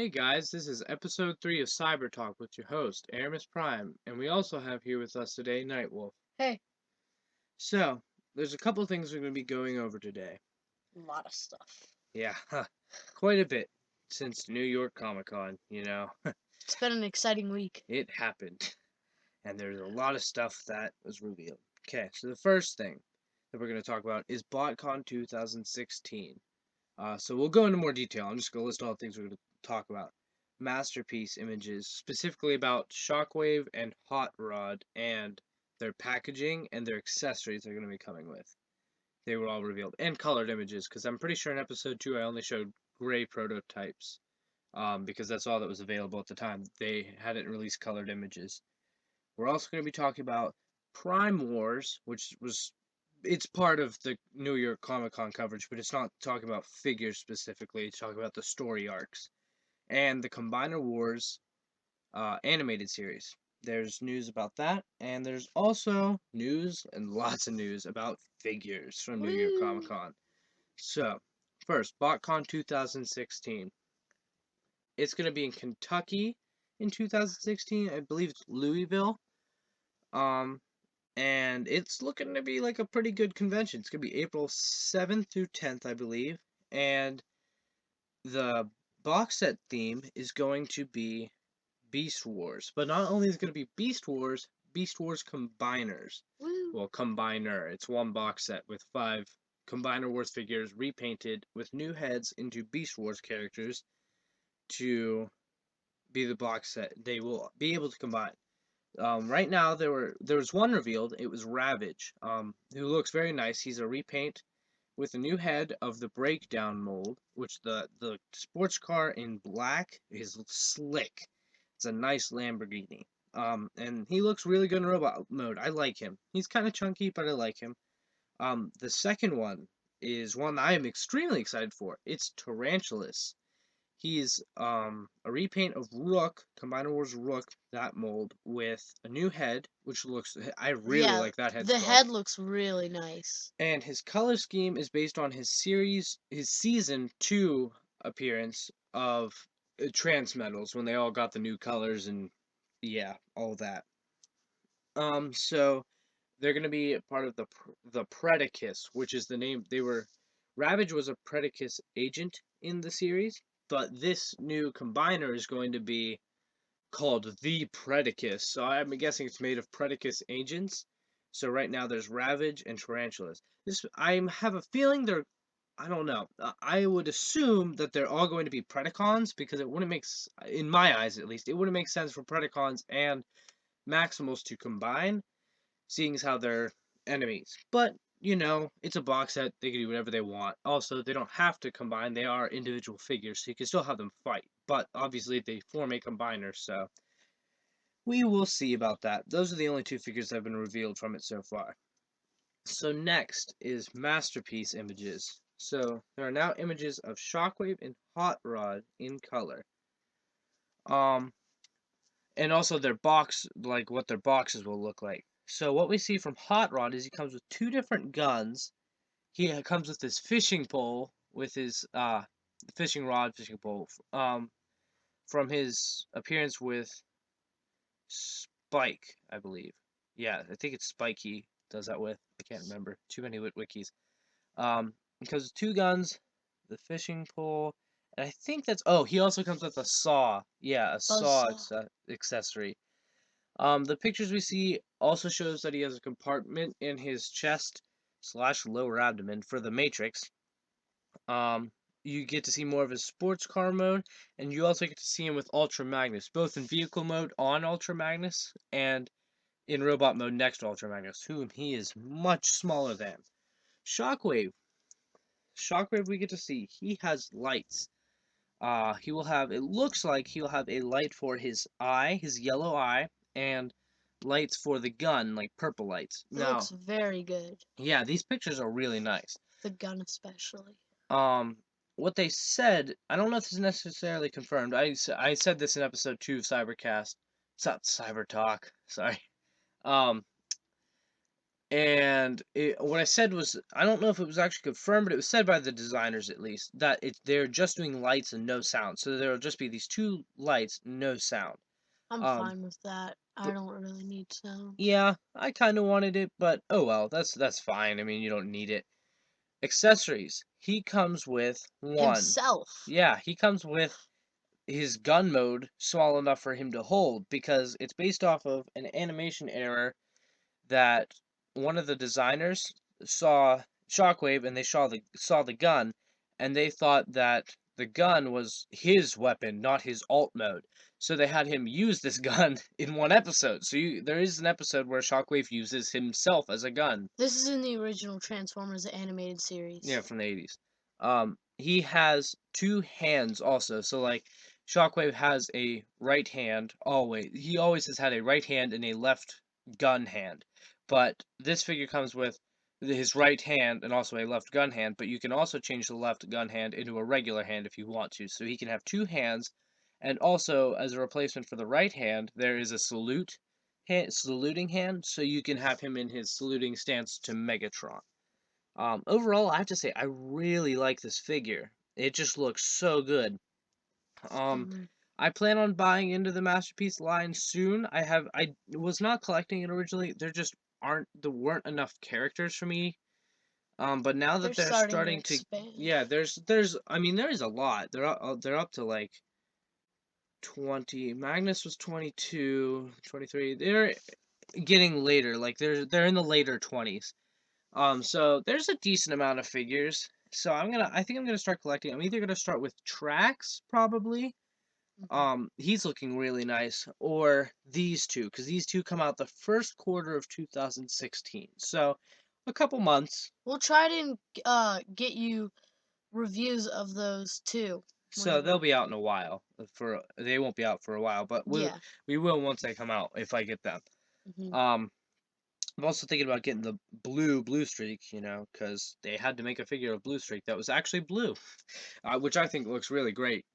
Hey guys, this is episode 3 of Cyber Talk with your host, Erimus Prime, and we also have here with us today NightWolf. Hey, So, there's a couple things we're going to be going over today. a lot of stuff. Yeah, quite a bit since New York Comic Con, It's been an exciting week. it happened. And there's a lot of stuff that was revealed. Okay, so the first thing that we're going to talk about is BotCon 2016. So we'll go into more detail. I'm just going to list all the things we're going to talk about. Masterpiece images, specifically about Shockwave and Hot Rod and their packaging and their accessories they're going to be coming with. They were all revealed. And colored images, because I'm pretty sure in episode 2 I only showed gray prototypes, because that's all that was available at the time. They hadn't released colored images. We're also going to be talking about Prime Wars, it's part of the New York Comic Con coverage, but it's not talking about figures specifically. It's talking about the story arcs and the Combiner Wars animated series. There's news about that, and there's also news and lots of news about figures from New York Comic Con. So, first, BotCon 2016. It's going to be in Kentucky in 2016. I believe it's Louisville. And it's looking to be like a pretty good convention. It's going to be April 7th through 10th, I believe. And the box set theme is going to be Beast Wars. But not only is it going to be Beast Wars Combiners. Woo. Well, Combiner. It's one box set with 5 Combiner Wars figures repainted with new heads into Beast Wars characters to be the box set they will be able to combine. Right now there was one revealed. It was Ravage, who looks very nice. He's a repaint with a new head of the Breakdown mold, which the sports car in black is slick. It's a nice Lamborghini. And he looks really good in robot mode. I like him. He's kind of chunky, but I like him. The second one is one I am extremely excited for. It's Tarantulas. He's a repaint of Rook, Combiner Wars Rook, that mold, with a new head, which looks, I really like that head the sculpt. head looks really nice. And his color scheme is based on his season 2 appearance of Transmetals, when they all got the new colors and, yeah, all that. So they're going to be part of the Predicus, which is the name, Ravage was a Predicus agent in the series. But this new combiner is going to be called the Predicus. So I'm guessing it's made of Predicus agents. So right now there's Ravage and Tarantulas. I have a feeling I don't know. I would assume that they're all going to be Predacons, because it wouldn't make, in my eyes at least, it wouldn't make sense for Predacons and Maximals to combine, seeing as how they're enemies. But it's a box set. They can do whatever they want. Also, they don't have to combine. They are individual figures, so you can still have them fight. But obviously, they form a combiner, so we will see about that. Those are the only 2 figures that have been revealed from it so far. So next is Masterpiece images. So there are now images of Shockwave and Hot Rod in color. And also their box, like what their boxes will look like. So what we see from Hot Rod is he comes with 2 different guns. He comes with his fishing pole, with his fishing pole, from his appearance with Spike, I believe. Yeah, I think it's Spike he does that with. I can't remember. Too many wikis. He comes with 2 guns, the fishing pole, and I think that's. Oh, he also comes with a saw. Yeah, a saw accessory. The pictures we see also shows that he has a compartment in his chest / lower abdomen for the Matrix. You get to see more of his sports car mode, and you also get to see him with Ultra Magnus, both in vehicle mode on Ultra Magnus and in robot mode next to Ultra Magnus, whom he is much smaller than. Shockwave. Shockwave we get to see. He has lights. He will have, it looks like he'll have a light for his eye, his yellow eye, and lights for the gun, like purple lights. It looks very good. Yeah, these pictures are really nice. The gun especially. What they said, I don't know if this is necessarily confirmed. I said this in episode 2 of It's not Cyber Talk, sorry. What they said is that And what I said was, I don't know if it was actually confirmed, but it was said by the designers at least, that they're just doing lights and no sound. So there'll just be these two lights, no sound. I'm Um, fine with that. I but don't really need sounds. yeah, I kind of wanted it, but oh well, that's fine. I mean, you don't need it. Accessories. He comes with one. Himself. Yeah, he comes with his gun mode small enough for him to hold because it's based off of an animation error that one of the designers saw Shockwave and they saw the gun and they thought that the gun was his weapon, not his alt mode. So they had him use this gun in one episode. So there is an episode where Shockwave uses himself as a gun. This is in the original Transformers animated Yeah, series. from the 80s. He has two hands also. So like Shockwave has a right hand always. He always has had a right hand and a left gun hand. But this figure comes with his right hand and also a left gun hand, but you can also change the left gun hand into a regular hand if you want to. So he can have two hands, and also as a replacement for the right hand, there is a saluting hand, so you can have him in his saluting stance to Megatron. Overall, I have to say I really like this figure. It just looks so good. Um, Hmm. I plan on buying into the Masterpiece line soon. I was not collecting it originally. There weren't enough characters for me. But now They're that they're starting to starting to, expand. yeah, there's I mean there is a lot. They're up to like 20. Magnus was 22, 23. They're getting later. Like they're in the later 20s. So there's a decent amount of figures. So I think I'm gonna start collecting. I'm either gonna start with Trax, probably. Hmm. He's looking really nice, or these two, because these two come out the first quarter of 2016. So a couple months. We'll try to get you reviews of those too. So they'll When be out in a while. They won't be out for a while, but yeah. we will once they come out if I get them. Hmm. Um, I'm also thinking about getting the blue streak, because they had to make a figure of blue streak that was actually blue, which I think looks really great.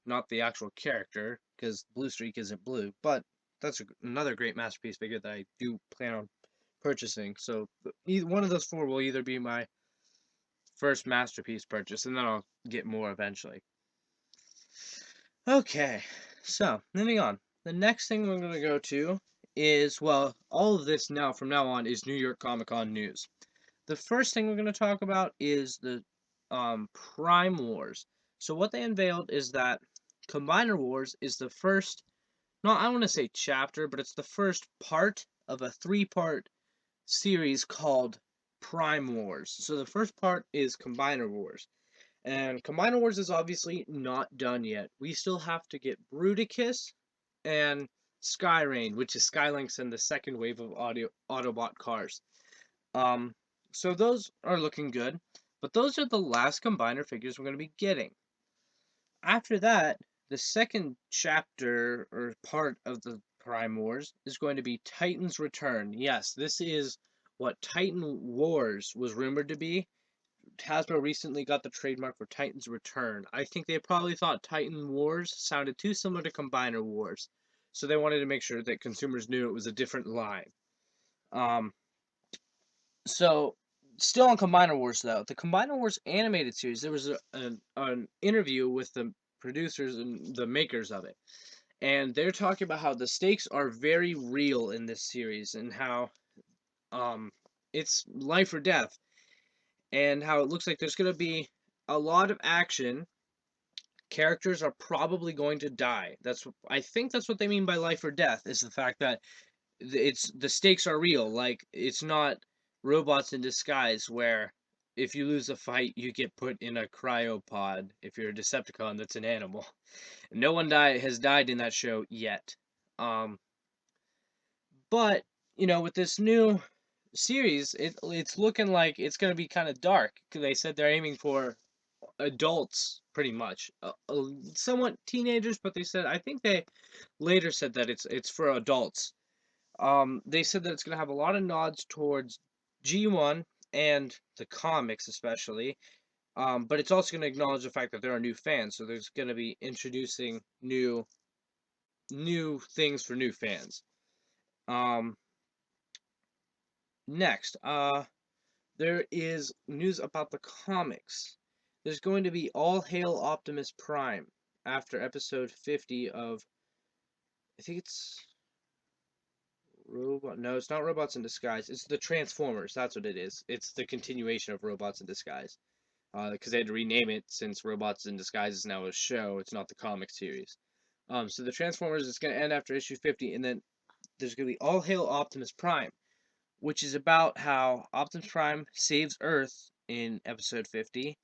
Not the actual character, because blue streak isn't blue, but that's another great masterpiece figure that I do plan on purchasing. So either one of those four will either be my first masterpiece purchase, and then I'll get more eventually. Okay, so moving on. The next thing we're going to go to is, well, all of this now from now on is New York Comic Con news. The first thing we're going to talk about is the Prime Wars. So what they unveiled is that Combiner Wars is the first, not I want to say chapter, but it's the first part of a three-part series called Prime Wars. So the first part is Combiner Wars. And Combiner Wars is obviously not done yet. We still have to get Bruticus and Skyrain, which is Skylinks and the second wave of Autobot cars. Um, so those are looking good, but those are the last combiner figures we're going to be getting. After that, the second chapter or part of the Prime Wars is going to be Titan's Return. Yes, this is what Titan Wars was rumored to be. Hasbro recently got the trademark for Titan's Return. I think they probably thought Titan Wars sounded too similar to Combiner Wars, so they wanted to make sure that consumers knew it was a different line. Um, so still on Combiner Wars though, the Combiner Wars animated series, there was an interview with the producers and the makers of it, and they're talking about how the stakes are very real in this series and how um it's life or death, and how it looks like there's going to be a lot of action. Characters are probably going to die. I think that's what they mean by life or death, is the fact that it's the stakes are real. Like it's not robots in disguise where if you lose a fight you get put in a cryopod if you're a Decepticon that's an animal. No one has died in that show yet. Um but with this new series, it's looking like it's going to be kind of dark. They said they're aiming for adults pretty much, somewhat teenagers, but I think they later said that it's for adults. They said that it's going to have a lot of nods towards G1 and the comics especially, but it's also going to acknowledge the fact that there are new fans, so there's going to be introducing new things for new fans. um Next, there is news about the comics. There's going to be All Hail Optimus Prime after episode 50 of, I think it's Robot. No, it's not Robots in Disguise. It's the Transformers. That's what it is. It's the continuation of Robots in Disguise. Because they had to rename it since Robots in Disguise is now a show. It's not the comic series. So the Transformers is going to end after issue 50, and then there's going to be All Hail Optimus Prime, which is about how Optimus Prime saves Earth in episode 50,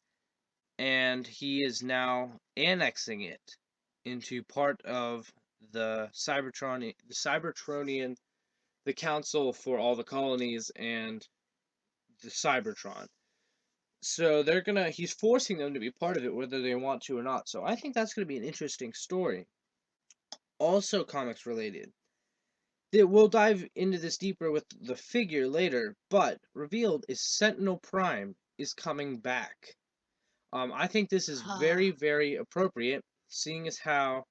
and he is now annexing it into part of the Cybertronian, the Council for all the colonies, and the Cybertron. So he's forcing them to be part of it whether they want to or not. So I think that's gonna be an interesting story. Also comics related. We'll dive into this deeper with the figure later, but revealed is Sentinel Prime is coming back. I think this is Huh. very, very appropriate, seeing as how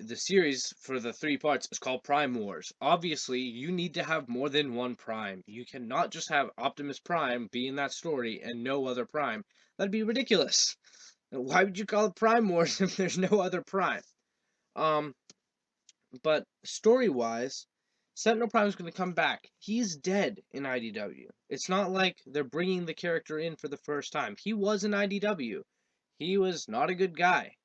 the series for the 3 parts is called Prime Wars. Obviously, you need to have more than one Prime. You cannot just have Optimus Prime be in that story and no other Prime. That'd be ridiculous. Why would you call it Prime Wars if there's no other Prime? Um, but story-wise, Sentinel Prime is going to come back. He's dead in IDW. It's not like they're bringing the character in for the first time. He was in IDW. He was not a good guy.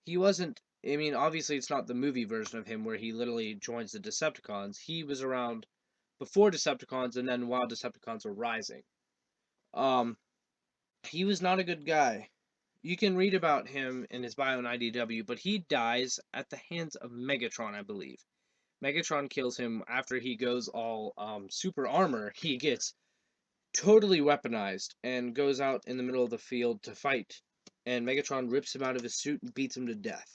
He wasn't. I mean, obviously, it's not the movie version of him where he literally joins the Decepticons. He was around before Decepticons and then while Decepticons were rising. Um, he was not a good guy. You can read about him in his bio in IDW, but he dies at the hands of Megatron, I believe. Megatron kills him after he goes all super armor. He gets totally weaponized and goes out in the middle of the field to fight. And Megatron rips him out of his suit and beats him to death.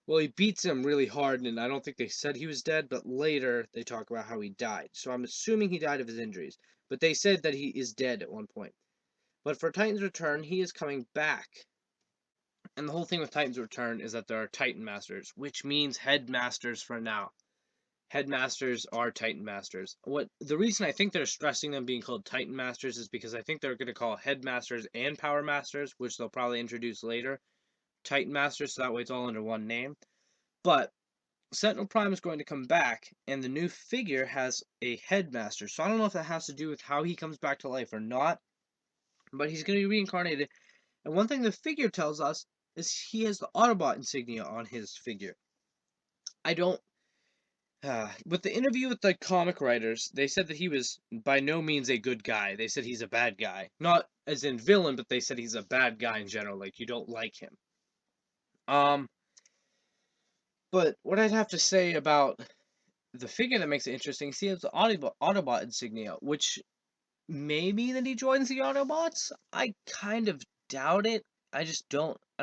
Well, he beats him really hard, and I don't think they said he was dead, but later they talk about how he died. So I'm assuming he died of his injuries. But they said that he is dead at one point. But for Titan's Return, he is coming back. And the whole thing with Titan's Return is that there are Titan Masters, which means Headmasters for now. Headmasters are Titan Masters. The reason I think they're stressing them being called Titan Masters is because I think they're going to call Headmasters and Power Masters, which they'll probably introduce later, Titan Masters, so that way it's all under one name. But Sentinel Prime is going to come back, and the new figure has a Headmaster. So I don't know if that has to do with how he comes back to life or not, but he's going to be reincarnated. And one thing the figure tells us is he has the Autobot insignia on his figure. I don't. With the interview with the comic writers, they said that he was by no means a good guy. They said he's a bad guy. Not as in villain, but they said he's a bad guy in general. Like, you don't like him. Um, but what I'd have to say about the figure that makes it interesting, see, it's the Autobot insignia, which maybe that he joins the Autobots. I kind of doubt it. I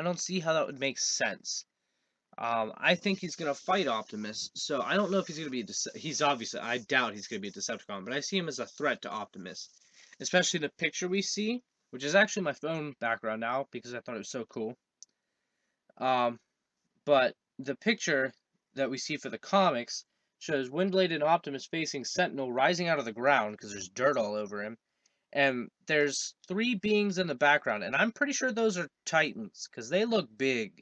don't see how that would make sense. I think he's gonna fight Optimus, so I don't know if he's gonna be he's obviously, I doubt he's gonna be a Decepticon, but I see him as a threat to Optimus, especially the picture we see, which is actually my phone background now because I thought it was so cool. Um, but the picture that we see for the comics shows Windblade and Optimus facing Sentinel rising out of the ground because there's dirt all over him. And there's 3 beings in the background, and I'm pretty sure those are Titans because they look big.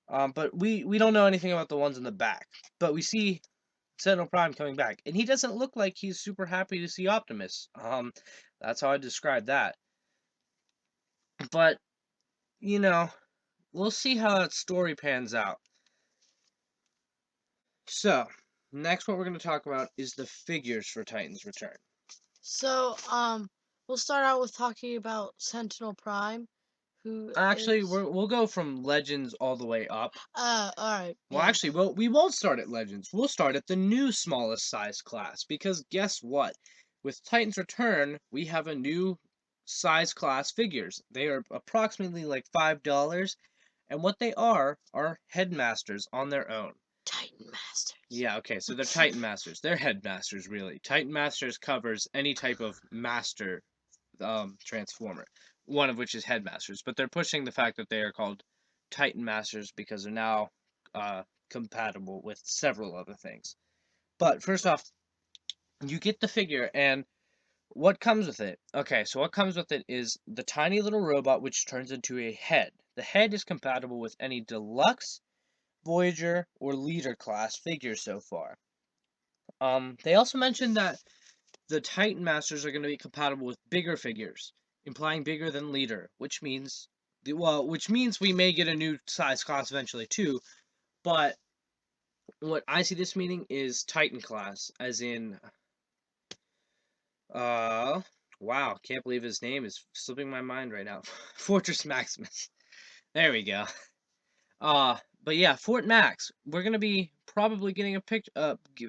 But we don't know anything about the ones in the back. But we see Sentinel Prime coming back, and he doesn't look like he's super happy to see Optimus. That's how I describe that. But you know, we'll see how that story pans out. So, next what we're going to talk about is the figures for Titan's Return. So, we'll start out with talking about Sentinel Prime, who Actually, is. we'll go from Legends all the way up. Alright, Well, yeah. actually, we won't start at Legends. We'll start at the new smallest size class, because guess what? With Titan's Return, we have a new size class figures. They are approximately like $5, and what they are headmasters on their own. Titan Masters. Yeah, okay, so they're Titan Masters. They're headmasters, really. Titan Masters covers any type of master transformer, one of which is headmasters, but they're pushing the fact that they are called Titan Masters because they're now compatible with several other things. But first off, you get the figure, and What comes with it? Okay, so what comes with it is the tiny little robot which turns into a head. The head is compatible with any deluxe, Voyager, or Leader class figures so far. They also mentioned that the Titan Masters are going to be compatible with bigger figures, implying bigger than Leader, which means we may get a new size class eventually too. But what I see this meaning is Titan class, as in Uh, wow, can't believe his name is slipping my mind right now. Fortress Maximus. There we go. But yeah, Fort Max. We're gonna be probably getting a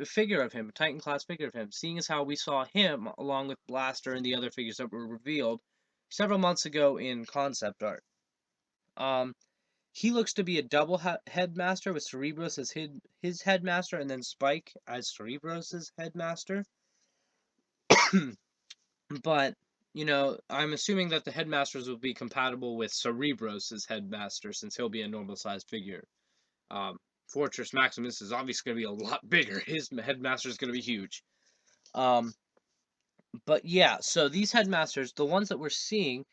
figure of him, a Titan class figure of him, seeing as how we saw him along with Blaster and the other figures that were revealed several months ago in concept art. Um, he looks to be a double headmaster with Cerebros as his headmaster, and then Spike as Cerebros's headmaster. But, I'm assuming that the headmasters will be compatible with Cerebros' headmaster since he'll be a normal sized figure. Um, Fortress Maximus is obviously going to be a lot bigger. His headmaster is going to be huge. Um, but yeah, so these headmasters, the ones that we're seeing,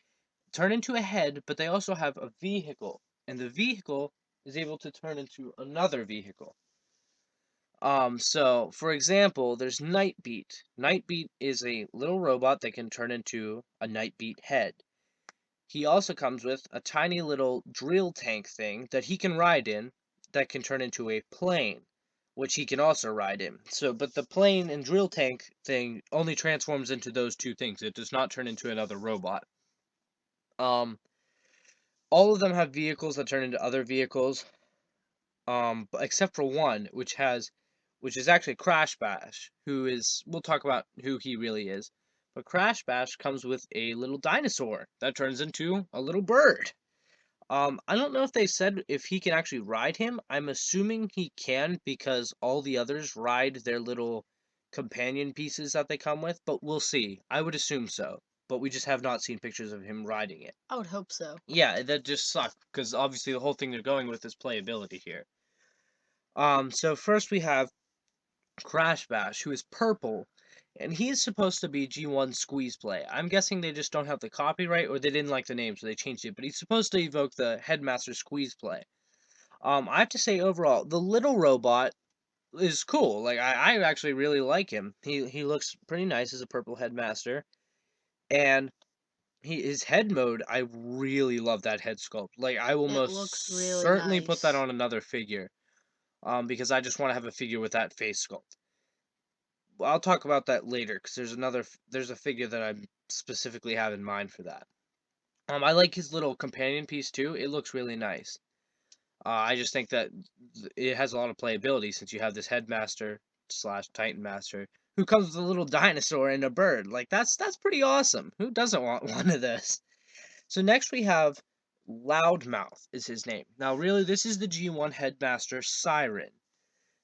turn into a head, but they also have a vehicle. And the vehicle is able to turn into another vehicle. So for example, there's Nightbeat. Nightbeat is a little robot that can turn into a Nightbeat head. He also comes with a tiny little drill tank thing that he can ride in that can turn into a plane, which he can also ride in. So, but the plane and drill tank thing only transforms into those two things. It does not turn into another robot. Um, all of them have vehicles that turn into other vehicles. Except for one, which is actually Crash Bash, who is, we'll talk about who he really is. But Crash Bash comes with a little dinosaur that turns into a little bird. I don't know if they said if he can actually ride him. I'm assuming he can because all the others ride their little companion pieces that they come with, but we'll see. I would assume so, but we just have not seen pictures of him riding it. I would hope so. Yeah, that just sucked because obviously the whole thing they're going with is playability here. So first we have Crash Bash, who is purple, and he's supposed to be G1 Squeeze Play. I'm guessing they just don't have the copyright, or they didn't like the name, so they changed it. But he's supposed to evoke the Headmaster Squeeze Play. I have to say overall, the little robot is cool. Like I actually really like him. He looks pretty nice as a purple Headmaster, and his head mode. I really love that head sculpt. Like I will It looks most really certainly put that nice. on another figure. Because I just want to have a figure with that face sculpt. I'll talk about that later because there's a figure that I specifically have in mind for that. I like his little companion piece too. It looks really nice. I just think that it has a lot of playability since you have this headmaster slash Titan master who comes with a little dinosaur and a bird. Like that's pretty awesome. Who doesn't want one of this? So next we have Loudmouth is his name. Now really this is the G1 headmaster Siren.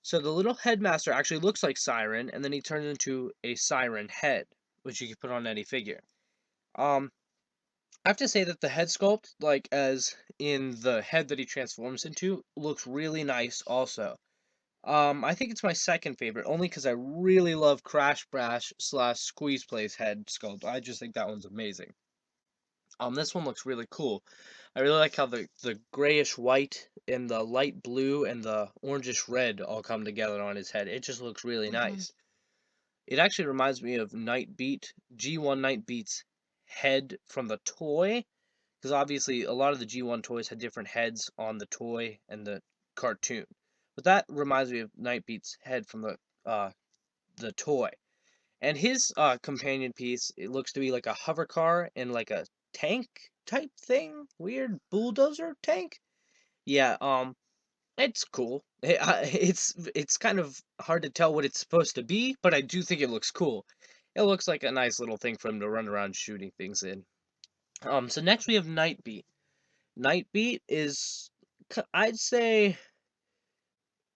So the little headmaster actually looks like Siren, and then he turns into a Siren head, which you can put on any figure. Um, I have to say that the head sculpt, like as in the head that he transforms into, looks really nice also. I think it's my second favorite, only because I really love Crash Bash slash Squeeze Play's head sculpt. I just think that one's amazing. This one looks really cool. I really like how the grayish white and the light blue and the orangish red all come together on his head. It just looks really Hmm. nice. It actually reminds me of Nightbeat, G1 Nightbeat's head from the toy, because obviously a lot of the G1 toys had different heads on the toy and the cartoon. But that reminds me of Nightbeat's head from the toy. And his companion piece, it looks to be like a hover car and like a tank type thing, weird bulldozer tank. Yeah, it's cool. It's kind of hard to tell what it's supposed to be, but I do think it looks cool. It looks like a nice little thing for him to run around shooting things in. So next we have Nightbeat. Nightbeat is, I'd say,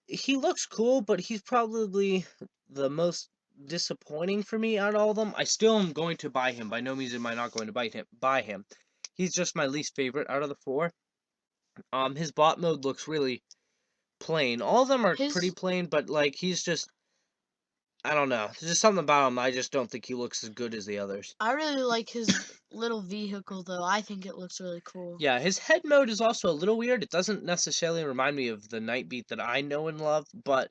he looks cool, but he's probably the most disappointing for me out of all of them. I still am going to buy him. By no means am I not going to buy him. He's just my least favorite out of the four. His bot mode looks really plain. All of them are pretty His plain, but like he's just I don't know. There's just something about him. I just don't think he looks as good as the others. I really like his little vehicle though. I think it looks really cool. Yeah, his head mode is also a little weird. It doesn't necessarily remind me of the Nightbeat that I know and love, but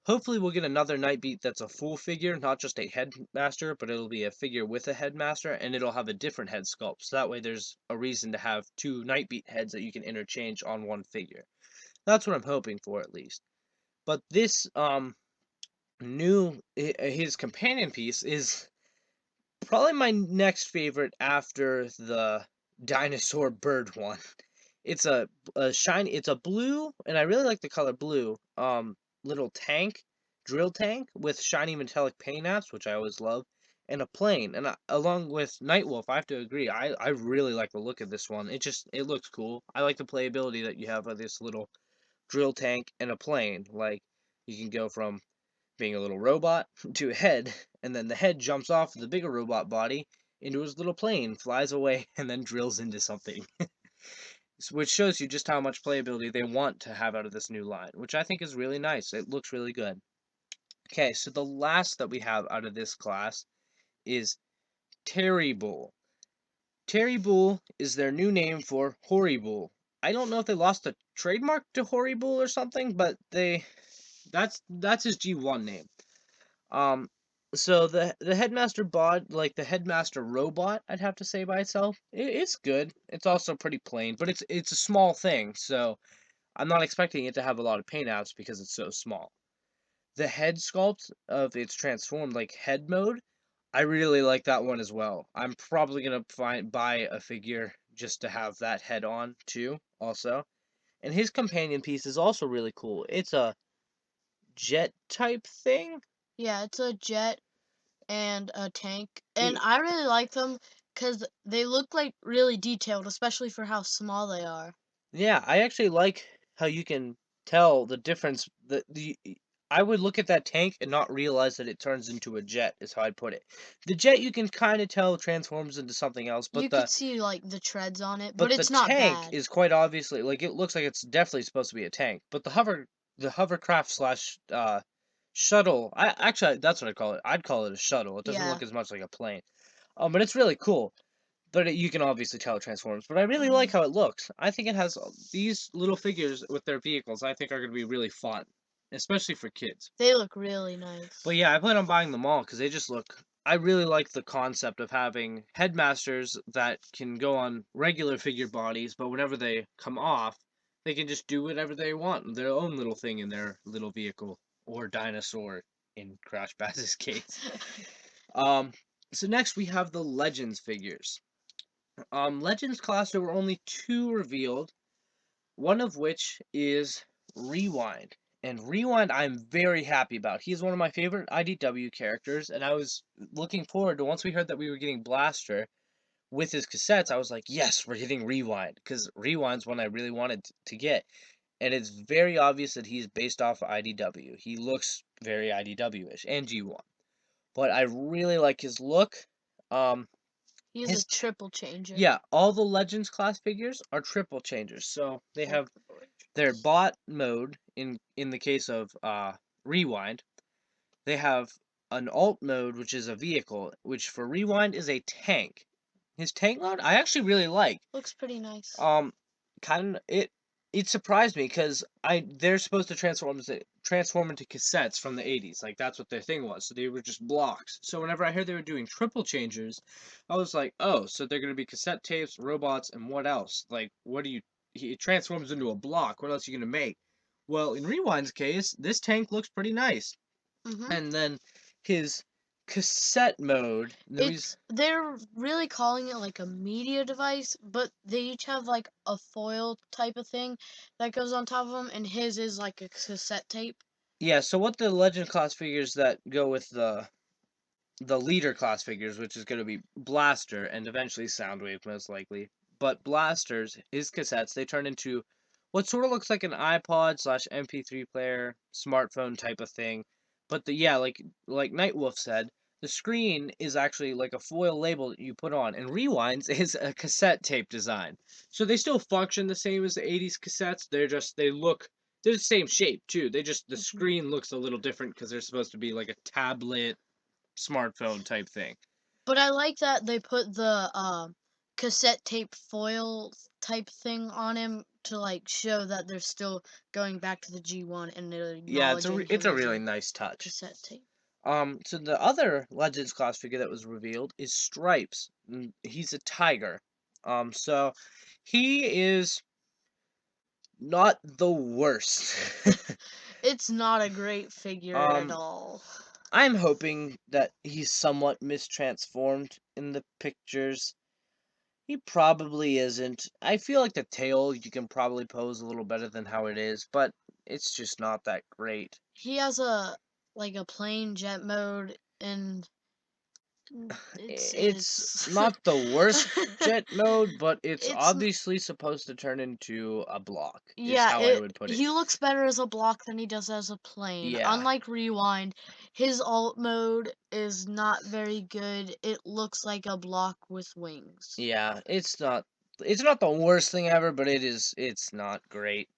hopefully we'll get another Nightbeat that's a full figure, not just a headmaster, but it'll be a figure with a headmaster, and it'll have a different head sculpt. So that way there's a reason to have two Nightbeat heads that you can interchange on one figure. That's what I'm hoping for, at least. But this his companion piece is probably my next favorite after the dinosaur bird one. It's a shiny. It's a blue, and I really like the color blue. Little tank, drill tank with shiny metallic paint apps, which I always love, and a plane. And along with NightWolf, I have to agree. I really like the look of this one. It looks cool. I like the playability that you have of this little drill tank and a plane. Like you can go from being a little robot to a head, and then the head jumps off the bigger robot body into his little plane, flies away, and then drills into something. Which shows you just how much playability they want to have out of this new line, which I think is really nice. It looks really good. Okay, so the last that we have out of this class is Terry Bull. Terry Bull is their new name for Horrible. I don't know if they lost the trademark to Horrible or something, but that's his G1 name. Um, so the headmaster like the headmaster robot, I'd have to say by itself, it's good. It's also pretty plain, but it's a small thing, so I'm not expecting it to have a lot of paint apps because it's so small. The head sculpt of its transformed like head mode, I really like that one as well. I'm probably gonna buy a figure just to have that head on too, also. And his companion piece is also really cool. It's a jet type thing. Yeah, it's a jet and a tank, and Y- I really like them because they look like really detailed, especially for how small they are. Yeah, I actually like how you can tell the difference. I would look at that tank and not realize that it turns into a jet. Is how I'd put it. The jet you can kind of tell transforms into something else, You could see like the treads on it, but but the it's not tank bad. is quite obviously like it looks like it's definitely supposed to be a tank. But the hovercraft slash shuttle. I actually that's what I call it. I'd call it a shuttle. It doesn't Yeah. look as much like a plane. But it's really cool. But you can obviously tell it transforms. But I really like Hmm. how it looks. I think it has these little figures with their vehicles. I think are going to be really fun, especially for kids. They look really But nice. yeah, I plan on buying them all because they just look. I really like the concept of having headmasters that can go on regular figure bodies, but whenever they come off, they can just do whatever they want, their own little thing in their little vehicle or dinosaur in Crash Bass's case. Um, so next we have the Legends figures. Legends class, there were only two revealed, one of which is Rewind. And Rewind, I'm very happy about. He's one of my favorite IDW characters, and I was looking forward to once we heard that we were getting Blaster with his cassettes. I was like, yes, we're getting Rewind, because Rewind's one I really wanted to get. And it's very obvious that he's based off of IDW. He looks very IDW ish, and G1. But I really like his look. Um, He's a his triple changer. Yeah, all the Legends class figures are triple changers. So they Like have the their Voyagers. bot mode in the case of Rewind. They have an alt mode which is a vehicle, which for Rewind is a tank. His tank mode I actually really like. Looks pretty nice. Um, kind of it surprised me because they're supposed to transform into cassettes from the 80s. Like that's what their thing was. So they were just blocks. So whenever I heard they were doing triple changers, I was like, oh, so they're gonna be cassette tapes, robots, and what else? Like, what do you? He transforms into a block. What else are you gonna make? Well, in Rewind's case, this tank looks pretty nice. Hmm. And then his cassette mode. They're really calling it like a media device, but they each have like a foil type of thing that goes on top of them, and his is like a cassette tape. Yeah. So what the Legend class figures that go with the leader class figures, which is going to be Blaster and eventually Soundwave, most likely. But Blasters, his cassettes, they turn into what sort of looks like an iPod slash MP3 player, smartphone type of thing. But yeah, like Nightwolf said, the screen is actually like a foil label that you put on, and Rewinds is a cassette tape design. So they still function the same as the 80s cassettes. They look They're the same shape too. They just the Mhm. screen looks a little different because they're supposed to be like a tablet, smartphone type thing. But I like that they put the cassette tape foil type thing on him to like show that they're still going back to the G1 and they're Yeah, acknowledging it's him a as really a nice touch. cassette tape. So the other Legends class figure that was revealed is Stripes. He's a tiger. So he is not the worst. It's not a great figure at um, all. I'm hoping that he's somewhat mistransformed in the pictures. He probably isn't. I feel like the tail you can probably pose a little better than how it is, but it's just not that great. He has a like a plain jet mode and It's it's not the worst jet mode, but it's it's obviously supposed to turn into a block, is yeah, how I it would put it. he looks better as a block than he does as a plane. Yeah. Unlike Rewind, his alt mode is not very good. It looks like a block with wings. Yeah, it's not the worst thing ever, but it's not great.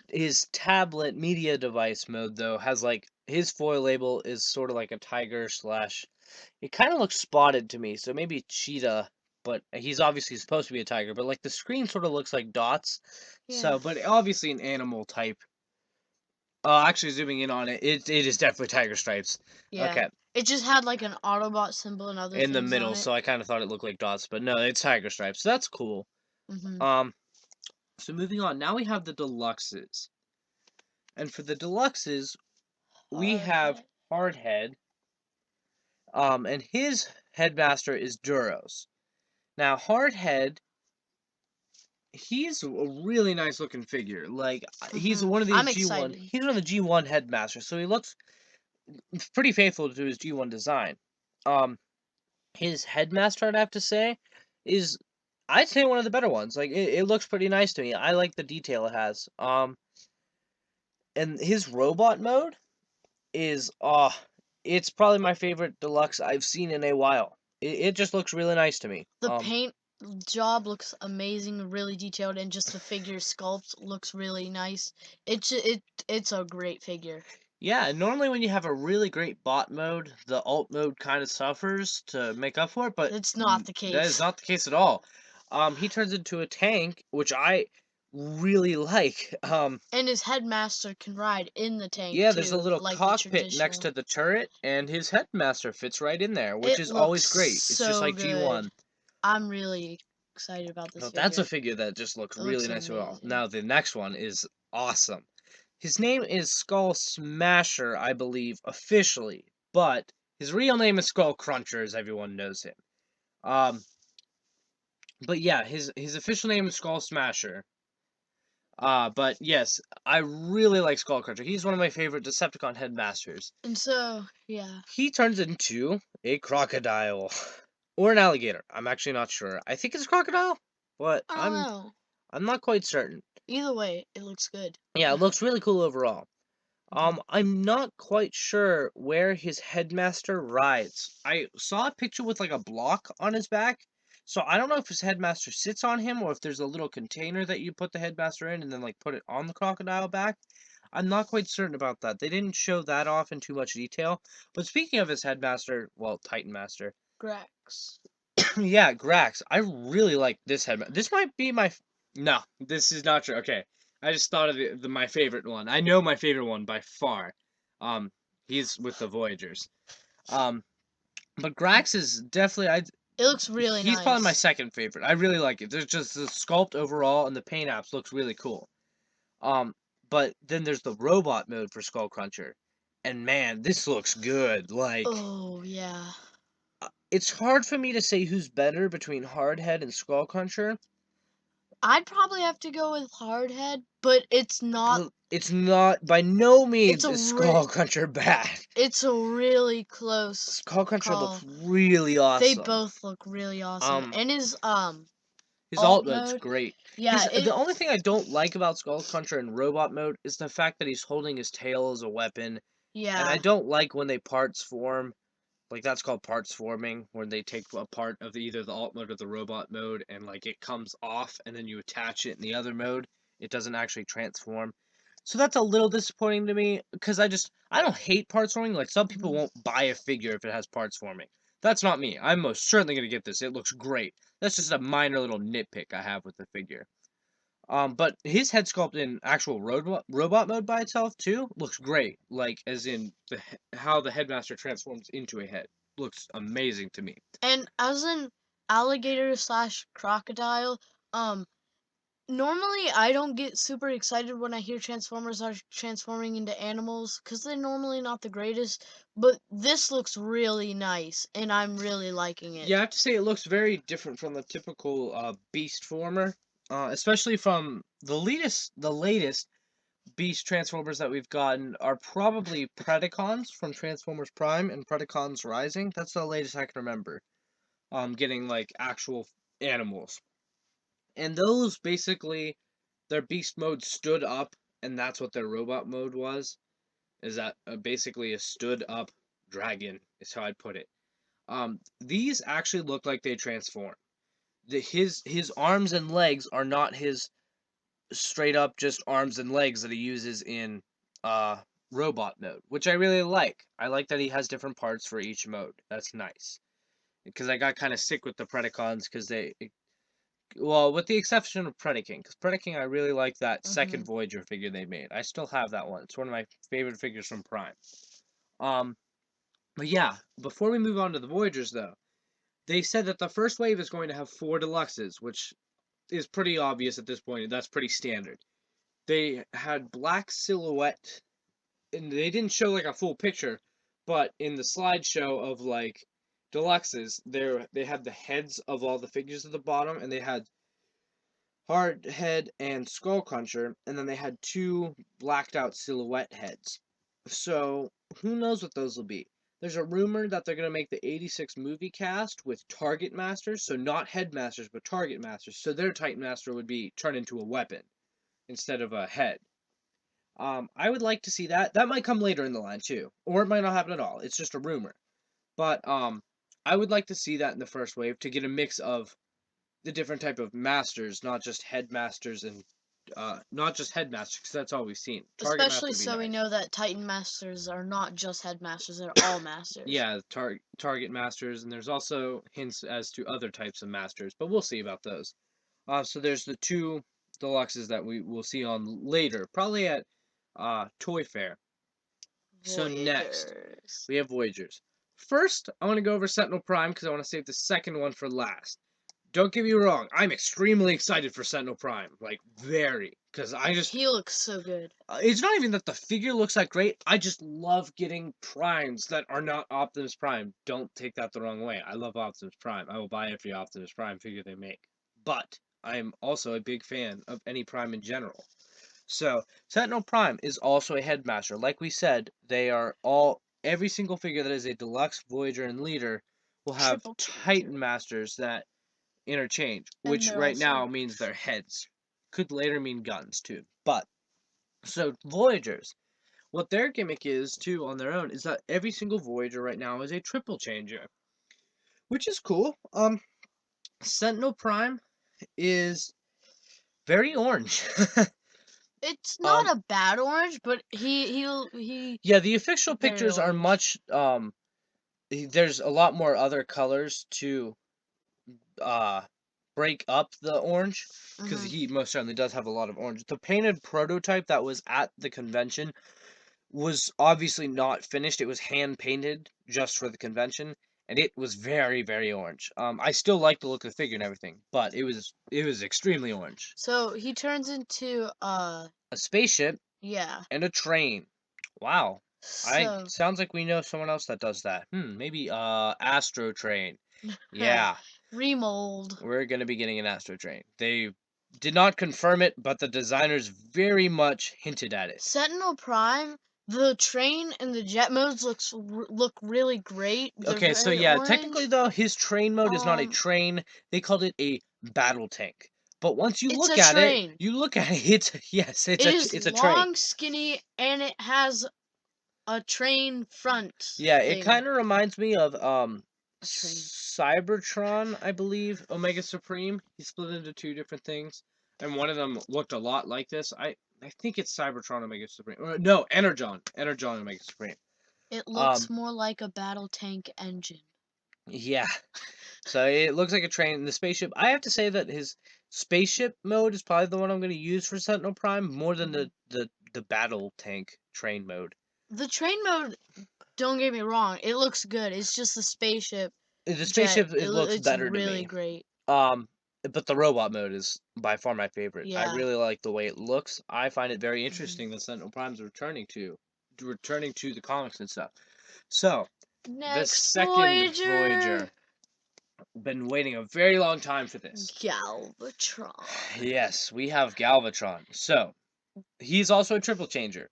His tablet media device mode though has like his foil label is sort of like a tiger slash. It kind of looks spotted to me, so maybe cheetah, but he's obviously supposed to be a tiger. But like the screen sort of looks like dots, Yeah. so but obviously an animal type. Actually zooming in on it, it is definitely tiger stripes. Yeah. Okay, It just had like an Autobot symbol and other in the things on middle, it. so I kind of thought it looked like dots, but no, it's tiger stripes. So that's cool. Mhm. Um, so moving on, now we have the deluxes, and for the deluxes, we Hard have head. Hardhead, and his headmaster is Duros. Now Hardhead, he's a really nice looking figure. Like he's Mhm. one of these I'm G1. excited. He's one of the G1 headmasters, so he looks pretty faithful to his G1 design. Um, his headmaster, I'd have to say, is I'd say one of the better ones. Like it looks pretty nice to me. I like the detail it has. And his robot mode is it's probably my favorite deluxe I've seen in a while. It just looks really nice to me. The paint job looks amazing, really detailed, and just the figure sculpt looks really nice. It's a great figure. Yeah, and normally when you have a really great bot mode, the alt mode kind of suffers to make up for it, but It's not the that is case. not the case at all. He turns into a tank, which I really like. And his headmaster can ride in the tank Yeah, there's a too, little like the cockpit next traditional. to the turret, and his headmaster fits right in there, which It is looks always great. It's just so like good. G1. I'm really excited about this So that's a figure. figure that just looks It really looks nice as well. amazing. Now, the next one is awesome. His name is Skull Smasher, I believe, officially, but his real name is Skull Cruncher, as everyone knows him. Um, but yeah, his official name is Skull Smasher. But yes, I really like Skull Cruncher. He's one of my favorite Decepticon headmasters. And so, yeah. He turns into a crocodile or an alligator. I'm actually not sure. I think it's a crocodile, but I don't I'm know. I'm not quite certain. Either way, it looks good. Yeah, it looks really cool overall. Mhm. I'm not quite sure where his headmaster rides. I saw a picture with like a block on his back, so I don't know if his headmaster sits on him or if there's a little container that you put the headmaster in and then like put it on the crocodile back. I'm not quite certain about that. They didn't show that off in too much detail. But speaking of his headmaster, well, Titan Master, Grax. yeah, Grax. I really like this headmaster. This might be my. No, this is not true. Okay, I just thought of my favorite one. I know my favorite one by far. Um, he's with the Voyagers. Um, but Grax is definitely It looks really he's probably my nice. second favorite. I really like it. There's just the sculpt overall and the paint apps looks really cool. Um, but then there's the robot mode for Skull Cruncher, and man, this looks good. Like Oh, yeah. it's hard for me to say who's better between Hardhead and Skull Cruncher. I'd probably have to go with Hardhead, but it's not. Well, it's not by no It's means a is re- Skull Cruncher bad. it's a really close Skull Cruncher looks call. really They awesome. both look really awesome. Um, And his his alt alt mode's mode, great. yeah, The only thing I don't like about Skull Cruncher in robot mode is the fact that he's holding his tail as a weapon, and I yeah. don't like when they parts form. Like that's called parts forming, where they take a part of either the alt mode or the robot mode, and like it comes off, and then you attach it in the other mode. It doesn't actually transform. So that's a little disappointing to me because I don't hate parts forming. Like some people Mhm. won't buy a figure if it has parts forming. That's not me. I'm most certainly gonna get this. It looks great. That's just a minor little nitpick I have with the figure. But his head sculpt in actual robot mode by itself too looks great. Like as in how the headmaster transforms into a head looks amazing to me. And as an alligator slash crocodile, um, normally I don't get super excited when I hear Transformers are transforming into animals because they're normally not the greatest. But this looks really nice, and I'm really liking it. Yeah, I have to say it looks very different from the typical beast former, especially from the latest beast transformers that we've gotten are probably Predacons from Transformers Prime and Predacons Rising. That's the latest I can remember. Getting like actual animals. And those basically their beast mode stood up and that's what their robot mode was. Is that basically a stood up dragon is how I'd put it. These actually look like they transform. His arms and legs are not his straight up just arms and legs that he uses in uh robot mode, which I really like. I like that he has different parts for each mode. That's nice. Because I got kind of sick with the Predacons because well, with the exception of Predaking, because Predaking I really like that second Hmm. Voyager figure they made. I still have that one. It's one of my favorite figures from Prime. Um, but yeah, before we move on to the Voyagers though, they said that the first wave is going to have 4 deluxes, which is pretty obvious at this point. That's pretty standard. They had black silhouette, and they didn't show like a full picture, but in the slideshow of like deluxes, they had the heads of all the figures at the bottom, and they had hard head and skull cruncher, and then they had 2 blacked out silhouette heads. So who knows what those will be? There's a rumor that they're gonna make the '86 movie cast with target masters, so not headmasters but target masters. So their Titan Master would be turned into a weapon instead of a head. I would like to see that. That might come later in the line too, or it might not happen at all. It's just a rumor. But I would like to see that in the first wave to get a mix of the different type of masters, not just headmasters and not just headmasters, because that's all we've seen. Target master Especially would be so we nice. know that Titan Masters are not just headmasters; they're all masters. Yeah, target masters, and there's also hints as to other types of masters, but we'll see about those. So there's the 2 deluxes that we will see on later, probably at Toy Fair. So next, Voyagers. we have Voyagers. First, I want to go over Sentinel Prime because I want to save the second one for last. Don't get me wrong, I'm extremely excited for Sentinel Prime, like very, because He looks so good. it's not even that the figure looks that great. I just love getting primes that are not Optimus Prime. Don't take that the wrong way. I love Optimus Prime. I will buy every Optimus Prime figure they make. But I'm also a big fan of any Prime in general. So Sentinel Prime is also a headmaster. Like we said, they are all every single figure that is a deluxe Voyager and leader will have Triple changer. Titan Masters that interchange, And which they're right also now means their heads. Could later mean guns too. But so Voyagers, what their gimmick is too on their own is that every single Voyager right now is a triple changer, which is cool. Sentinel Prime is very orange. it's um, not a bad orange, but he yeah, the official very pictures are orange. much there's a lot more other colors to uh break up the orange because Hmm. he most certainly does have a lot of orange. The painted prototype that was at the convention was obviously not finished. It was hand painted just for the convention, and it was very, very orange. I still like the look of the figure and everything, but it was extremely orange. So he turns into A spaceship yeah. and a train. Wow. I So sounds like we know someone else that does that. Maybe Astro Train. Yeah, remold. we're gonna be getting an Astro Train. They did not confirm it, but the designers very much hinted at it. Sentinel Prime, the train and the jet modes look really great. They're Okay, so very yeah, technically orange. though, his train mode is not a Um, train. They called it a battle tank. But once you it's look a at it, train. it's yes, It is it's a train. long, skinny, and it has a train front Yeah, it thing. kind of reminds me of A train. Cybertron, I believe, Omega Supreme. He split into 2 different things, and one of them looked a lot like this. I think it's Cybertron Omega Supreme. Or, no, Energon. Energon Omega Supreme. It looks Um, more like a battle tank engine. yeah. So it looks like a train in the spaceship. I have to say that his spaceship mode is probably the one I'm going to use for Sentinel Prime more than the battle tank train mode. The train mode, don't get me wrong, it looks good. It's just the spaceship The jet. spaceship it looks It's better to really me. great. Um, but the robot mode is by far my favorite. I Yeah. really like the way it looks. I find it very Mhm. interesting that Sentinel Prime's returning to the comics and stuff. So, the Next, second Voyager. Voyager. Been waiting a very long time for this. Galvatron. Yes, we have Galvatron. So, he's also a triple changer.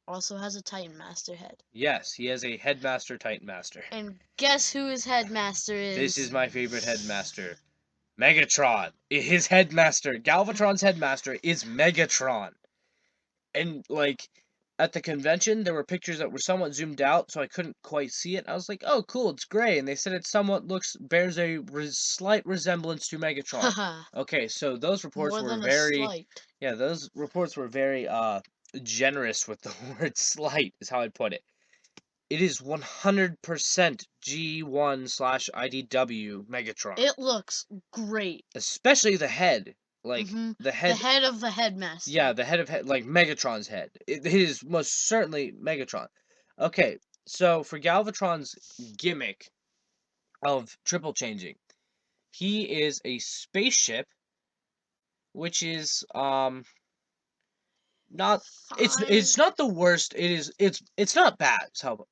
Also has a Titan Master head. Yes, he has a Headmaster Titan Master. And guess who his headmaster This is? is my favorite Headmaster. Megatron. His Headmaster, Galvatron's Headmaster is Megatron. And like at the convention, there were pictures that were somewhat zoomed out, so I couldn't quite see it. I was like, "Oh, cool, it's gray," and they said it somewhat bears a slight resemblance to Megatron. Haha. Okay, so those reports More were than a very, slight. yeah, those reports were very generous with the word "slight," is how I'd put it. It is 100% G1/IDW Megatron, It looks great. especially the head. Like Hmm. the The head. head of the headmaster. Yeah, the head of head, like Megatron's head. It is most certainly Megatron. Okay, so for Galvatron's gimmick of triple changing, he is a spaceship, which is not Fine. it's not the worst. It's not bad. So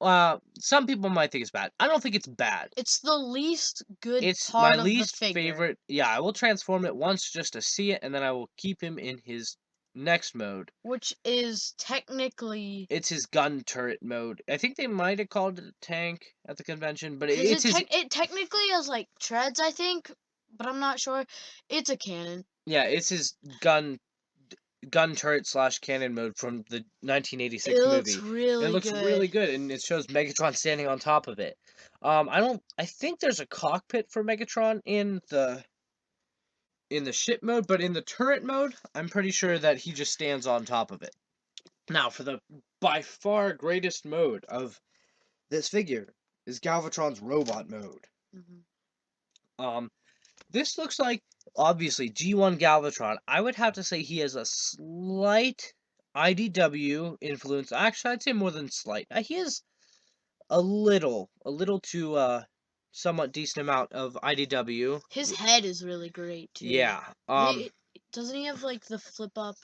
some people might think it's bad. I don't think it's bad. It's the least good It's my part of the least figure, favorite. Yeah, I will transform it once just to see it, and then I will keep him in his next mode. which is technically It's his gun turret mode. I think they might have called it a tank at the convention, but because it's his it technically has like treads, I think, but I'm not sure. It's a cannon. yeah, it's his gun turret slash cannon mode from the It 1986 looks movie. And it really looks good. really good, and it shows Megatron standing on top of it. I think there's a cockpit for Megatron in the ship mode, but in the turret mode, I'm pretty sure that he just stands on top of it. Now, for the by far greatest mode of this figure is Galvatron's robot mode. Hmm. Um, this looks like obviously G1 Galvatron. I would have to say he has a slight IDW influence. Actually, I'd say more than slight. He has a little to somewhat decent amount of IDW. His head is really great too. Yeah. Doesn't he have like the flip up?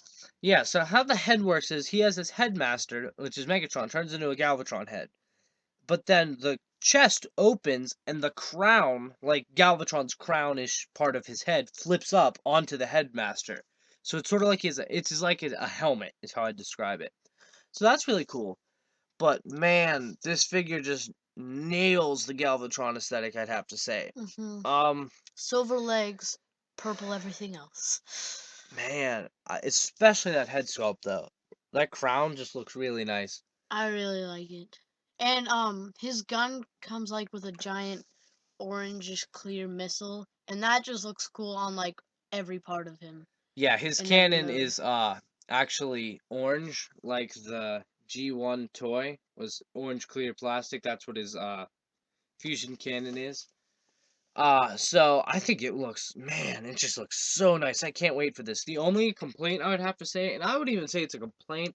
Yeah, so how the head works is he has his headmaster, which is Megatron, turns into a Galvatron head. But then the chest opens and the crown, like Galvatron's crownish part of his head, flips up onto the headmaster. So it's sort of like a helmet is how I describe it. So that's really cool. But man, this figure just nails the Galvatron aesthetic, I'd have to say. Hmm. Um, Silver legs, purple everything else. man, especially that head sculpt though. That crown just looks really nice. I really like it. And his gun comes like with a giant orangish clear missile, and that just looks cool on like every part of him Yeah, his in every cannon mode. is actually orange, like the G1 toy was orange clear plastic. That's what his fusion cannon is. So I think it looks, man, it just looks so nice. I can't wait for this. The only complaint I would have to say, and I would even say it's a complaint,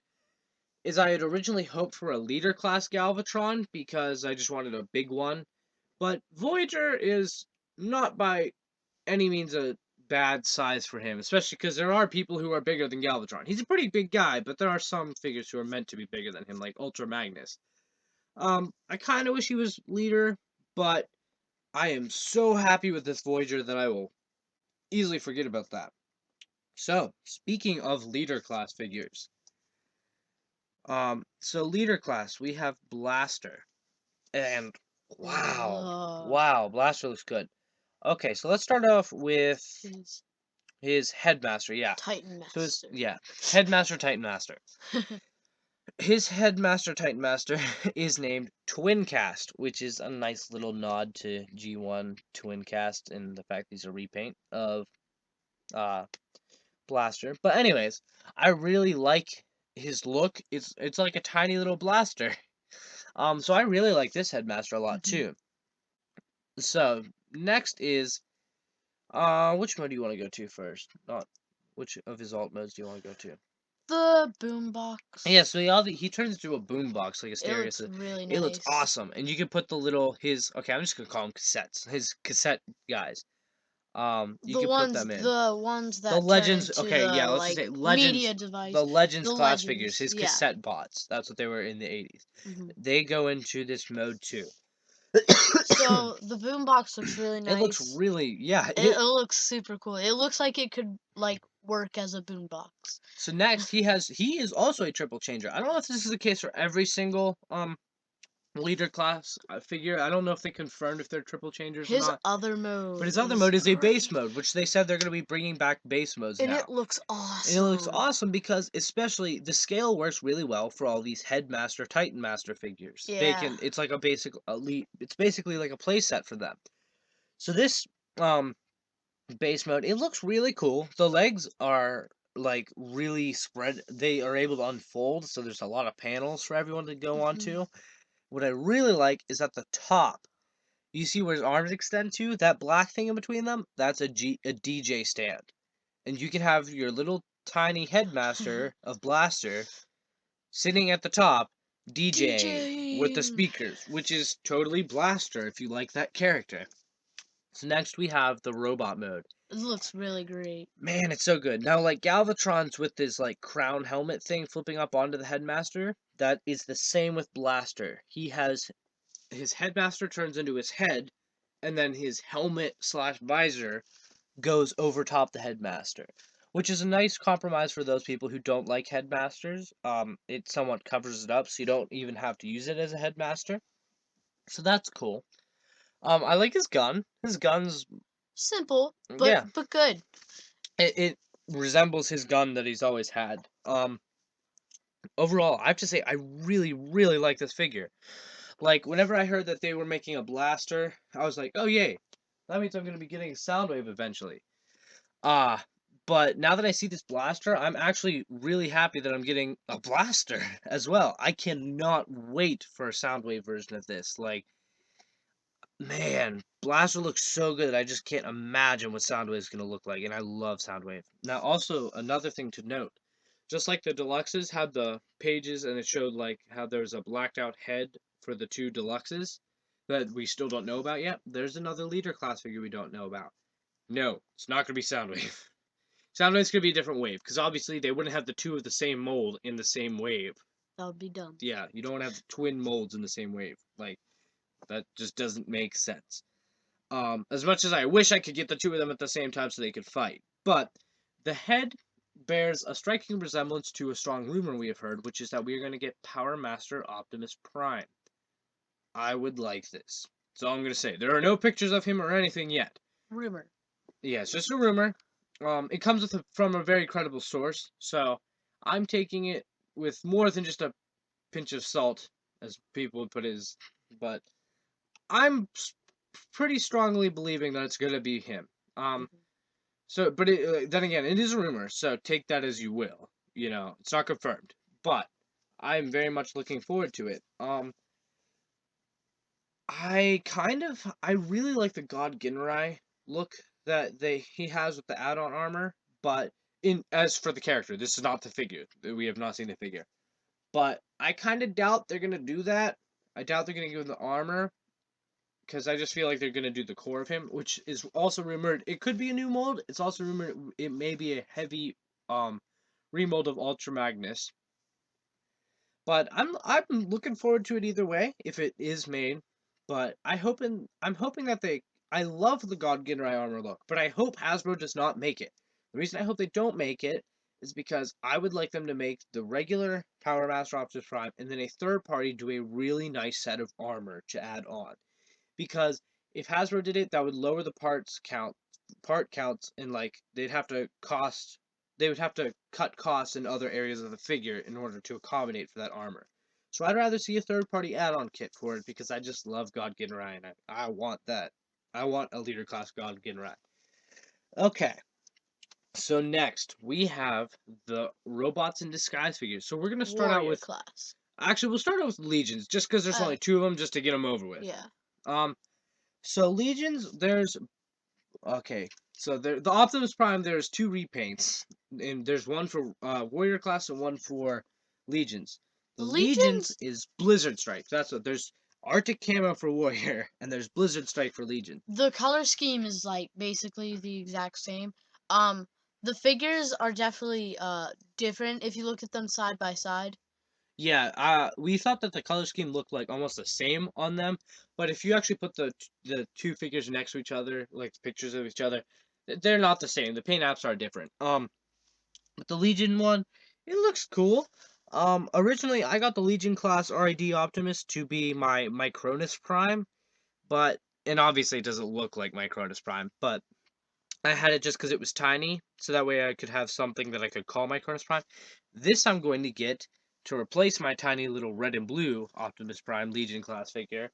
is I had originally hoped for a leader class Galvatron because I just wanted a big one. But Voyager is not by any means a bad size for him, especially because there are people who are bigger than Galvatron. He's a pretty big guy, but there are some figures who are meant to be bigger than him, like Ultra Magnus. I kind of wish he was leader, but I am so happy with this Voyager that I will easily forget about that. So, speaking of leader class figures, so leader class, we have Blaster, and Whoa. wow, Blaster looks good. Okay, so let's start off with His his headmaster, yeah. Titan So his Master. headmaster Titan Master. His headmaster Titan Master is named Twincast, which is a nice little nod to G1 Twincast and the fact he's a repaint of uh blaster. But anyways, I really like his look. It's like a tiny little blaster. So I really like this headmaster a lot Mhm. too. So next is which mode do you want to go to first? Not which of his alt modes do you want to go to? The boombox. Yeah, so he turns into a boombox like a It stereo looks system. really It looks nice. awesome, and you can put the little his. Okay, I'm just gonna call them cassettes. His cassette guys. You The can put ones them in. the ones The that turn Legends, into okay, the yeah, let's just like say Legends, media device. the Legends The class figures, legends. his Yeah. cassette bots. That's what they were in the 80s. Hmm. They go into this mode too. So the boombox looks really It looks nice. really, yeah. It looks super cool. It looks like it could like work as a boombox. So next he is also a triple changer. I don't know if this is the case for every single leader class figure. I don't know if they confirmed if they're triple changers or His not. other But mode his other is mode is a base great. mode, which they said they're going to be bringing back base modes And now. it looks And it looks awesome. awesome because especially the scale works really well for all these Headmaster, Titan Master figures. They Yeah. can it's like a basic elite it's basically like a playset for them. So this base mode, it looks really cool. The legs are like really spread. They are able to unfold, so there's a lot of panels for everyone to go Hmm. onto. What I really like is at the top. You see where his arms extend to? That black thing in between them? That's a DJ stand. And you can have your little tiny headmaster of Blaster sitting at the top DJing with the DJing. speakers, which is totally Blaster if you like that character. So next we have the robot mode. It looks really great. Man, it's so good. Now, like Galvatron's with this like crown helmet thing flipping up onto the headmaster, that is the same with Blaster. He has his headmaster turns into his head, and then his helmet slash visor goes over top the headmaster, which is a nice compromise for those people who don't like headmasters. It somewhat covers it up, so you don't even have to use it as a headmaster. So that's cool. I like his gun. His gun's Simple, yeah, but good. it resembles his gun that he's always had. Overall, I have to say I really really like this figure. Like whenever I heard that they were making a blaster, I was like, oh yay, that means I'm gonna be getting a Soundwave eventually. Ah, but now that I see this blaster, I'm actually really happy that I'm getting a blaster as well. I cannot wait for a Soundwave version of this. Like, man, blaster looks so good that I just can't imagine what Soundwave is going to look like, and I love Soundwave. Now, also, another thing to note, just like the deluxes had the pages and it showed like how there's a blacked out head for the two deluxes that we still don't know about yet, there's another leader class figure we don't know about. No, it's not going to be Soundwave. Soundwave's gonna be a different wave because obviously they wouldn't have the two of the same mold in the same wave. That would be dumb. Yeah, you don't want to have twin molds in the same wave. Like that just doesn't make sense. As much as I wish I could get the two of them at the same time so they could fight, but the head bears a striking resemblance to a strong rumor we have heard, which is that we are going to get Power Master Optimus Prime. I would like this. So I'm going to say there are no pictures of him or anything yet. Rumor. Yeah, it's just a rumor. It comes from a very credible source, so I'm taking it with more than just a pinch of salt, as people would put it. But I'm pretty strongly believing that it's gonna be him. Mhm. So, but then again, it is a rumor, so take that as you will. You know, it's not confirmed, but I'm very much looking forward to it. I really like the God Ginrai look that he has with the add-on armor, but in as for the character, this is not the figure. We have not seen the figure. But I kind of doubt they're going to do that. I doubt they're going to give him the armor because I just feel like they're going to do the core of him, which is also rumored. It could be a new mold. It's also rumored it may be a heavy remold of Ultra Magnus. But I'm looking forward to it either way if it is made. But I'm hoping that they I love the God Ginrai armor look, but I hope Hasbro does not make it. The reason I hope they don't make it is because I would like them to make the regular Power Master Optimus Prime and then a third party do a really nice set of armor to add on. Because if Hasbro did it, that would lower the part counts, and like they would have to cut costs in other areas of the figure in order to accommodate for that armor. So I'd rather see a third-party add-on kit for it because I just love God Ginrai and I want that. I want a leader class God Ginrai. Okay. So next we have the robots in disguise figures. So we're gonna start out Warrior with. class. Actually, we'll start out with legions, just because there's Uh, only two of them, just to get them over with. yeah. Um, so legions, there's okay. So the Optimus Prime, there's two repaints, and there's one for warrior class and one for legions. The legions Legions, is Blizzard Strike. That's what there's Arctic camo for warrior, and there's Blizzard Strike for legion. the color scheme is like basically the exact same. Um, the figures are definitely different if you look at them side by side. Yeah, we thought that the color scheme looked like almost the same on them, but if you actually put the two figures next to each other, like pictures of each other, they're not the same. The paint apps are different. But the Legion one, it looks cool. Originally I got the Legion class RID Optimus to be my Cronus Prime, but and obviously it doesn't look like my Cronus Prime, but I had it just because it was tiny, so that way I could have something that I could call my Cronus Prime. This I'm going to get to replace my tiny little red and blue Optimus Prime Legion class figure,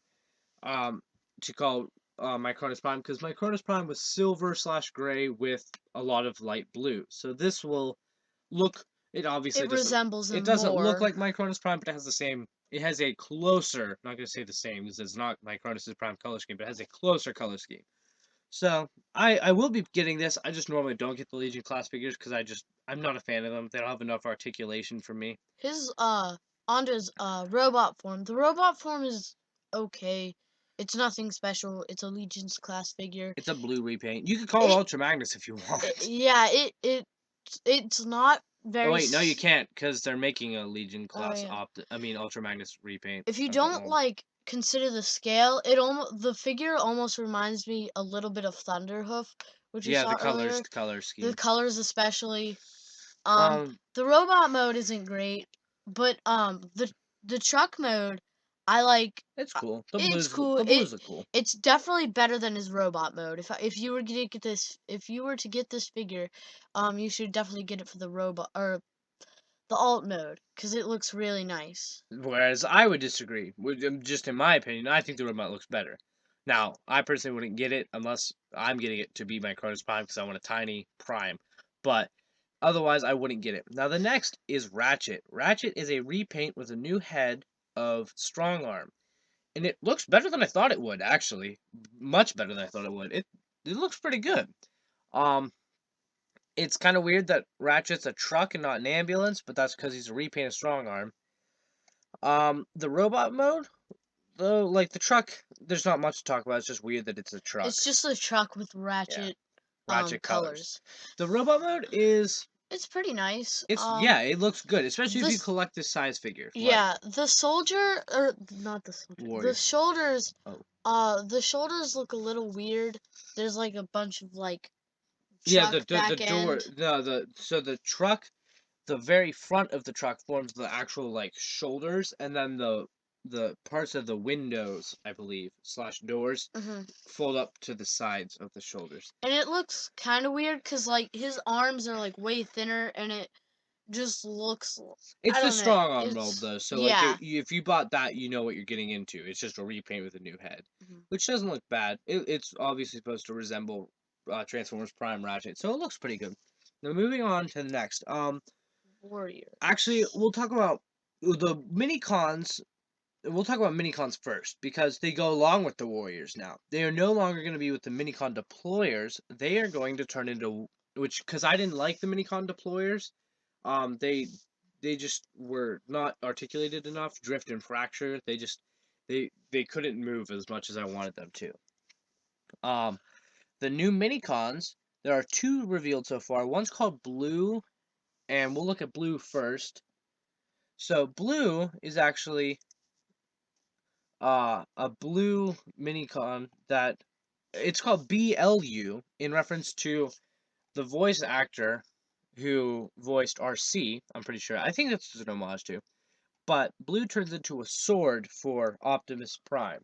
um, to call my Cronus Prime, because my Cronus Prime was silver slash gray with a lot of light blue. So this will look. It obviously It doesn't. resembles It them doesn't look more. like my Cronus Prime, but it has the same. It has a closer. Not gonna say the same because it's not my Cronus Prime color scheme, but it has a closer color scheme. So I will be getting this. I just normally don't get the Legion class figures because I'm not a fan of them. They don't have enough articulation for me. His Andra's robot form. The robot form is okay. It's nothing special. It's a Legion's class figure. It's a blue repaint. You could call it It, Ultra Magnus if you want. yeah, it's not Oh very wait, no, you can't because they're making a Legion oh class yeah. Ultra Magnus repaint If you of their don't own. like consider the scale, the figure almost reminds me a little bit of Thunderhoof, which we Yeah, saw earlier. the color The scheme. colors especially. Um, Um, the robot mode isn't great, but the truck mode, I like. it's uh, cool. It's cool. The blues are cool. It's definitely better than his robot mode. If you were to get this, if you were to get this figure, you should definitely get it for the robot or the alt mode because it looks really nice. Whereas I would disagree. Just in my opinion, I think the robot looks better. Now, I personally wouldn't get it unless I'm getting it to be my Cronus Prime because I want a tiny Prime. But otherwise, I wouldn't get it. Now, the next is Ratchet. Ratchet is a repaint with a new head of Strong Arm. And it looks better than I thought it would, actually. Much better than I thought it would. It looks pretty good. Um, it's kind of weird that Ratchet's a truck and not an ambulance, but that's because he's a repainted Strong Arm. The robot mode, though, like the truck, there's not much to talk about. It's just weird that it's a truck. It's just a truck with Yeah, ratchet Ratchet colors. colors. The robot mode is, It's pretty nice. yeah, it looks good, especially if you This collect this size figure, like yeah, the soldier or not the soldier. The Warrior. shoulders Oh, the shoulders look a little weird. There's like a bunch of like yeah, truck the back door, end. the so the truck, the very front of the truck forms the actual like shoulders, and then the parts of the windows, I believe, slash doors, Hmm. fold up to the sides of the shoulders. And it looks kind of weird because like his arms are like way thinner and it just looks It's I the don't know. strong arm mold It's though, so like yeah. if you bought that, you know what you're getting into. It's just a repaint with a new head, Mhm. which doesn't look bad. It's obviously supposed to resemble Transformers Prime Ratchet, so it looks pretty good. Now moving on to the next. Warrior. Actually, we'll talk about the mini cons. We'll talk about mini cons first because they go along with the Warriors now. They are no longer going to be with the minicon deployers. They are going to turn into, which, because I didn't like the minicon deployers. They just were not articulated enough, drift and fracture. They couldn't move as much as I wanted them to. Um, the new minicons, there are two revealed so far. One's called Blue, and we'll look at Blue first. So Blue is actually a blue minicon that it's called BLU in reference to the voice actor who voiced RC. I'm pretty sure. I think that's an homage to. But blue turns into a sword for Optimus Prime.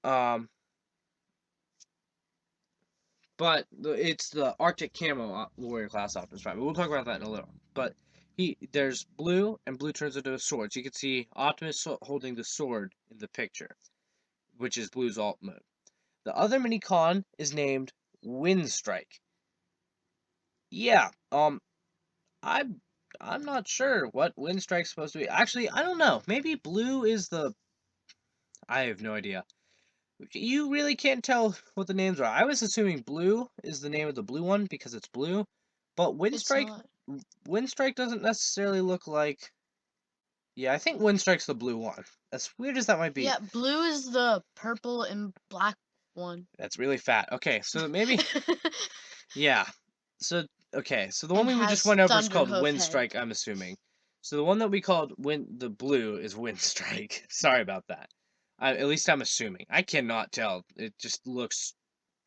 Um, but it's the Arctic Camo Warrior class Optimus Prime. We'll talk about that in a little. But there's blue, and blue turns into a sword. So you can see Optimus holding the sword in the picture, which is blue's alt mode. The other mini con is named Wind Strike. Yeah. I'm I'm not sure what Windstrike's supposed to be. Actually, I don't know. Maybe blue is the. I have no idea. You really can't tell what the names are. I was assuming blue is the name of the blue one because it's blue, but It's not. Windstrike doesn't necessarily look like. Yeah, I think Windstrike's the blue one. As weird as that might be. Yeah, blue is the purple and black one. That's really fat. Okay, so maybe yeah. So okay, so the one And we just has went over is called Thunderhoof head. Windstrike, I'm assuming. So the one that we called the blue is Windstrike. Sorry about that. At least I'm assuming. I cannot tell. It just looks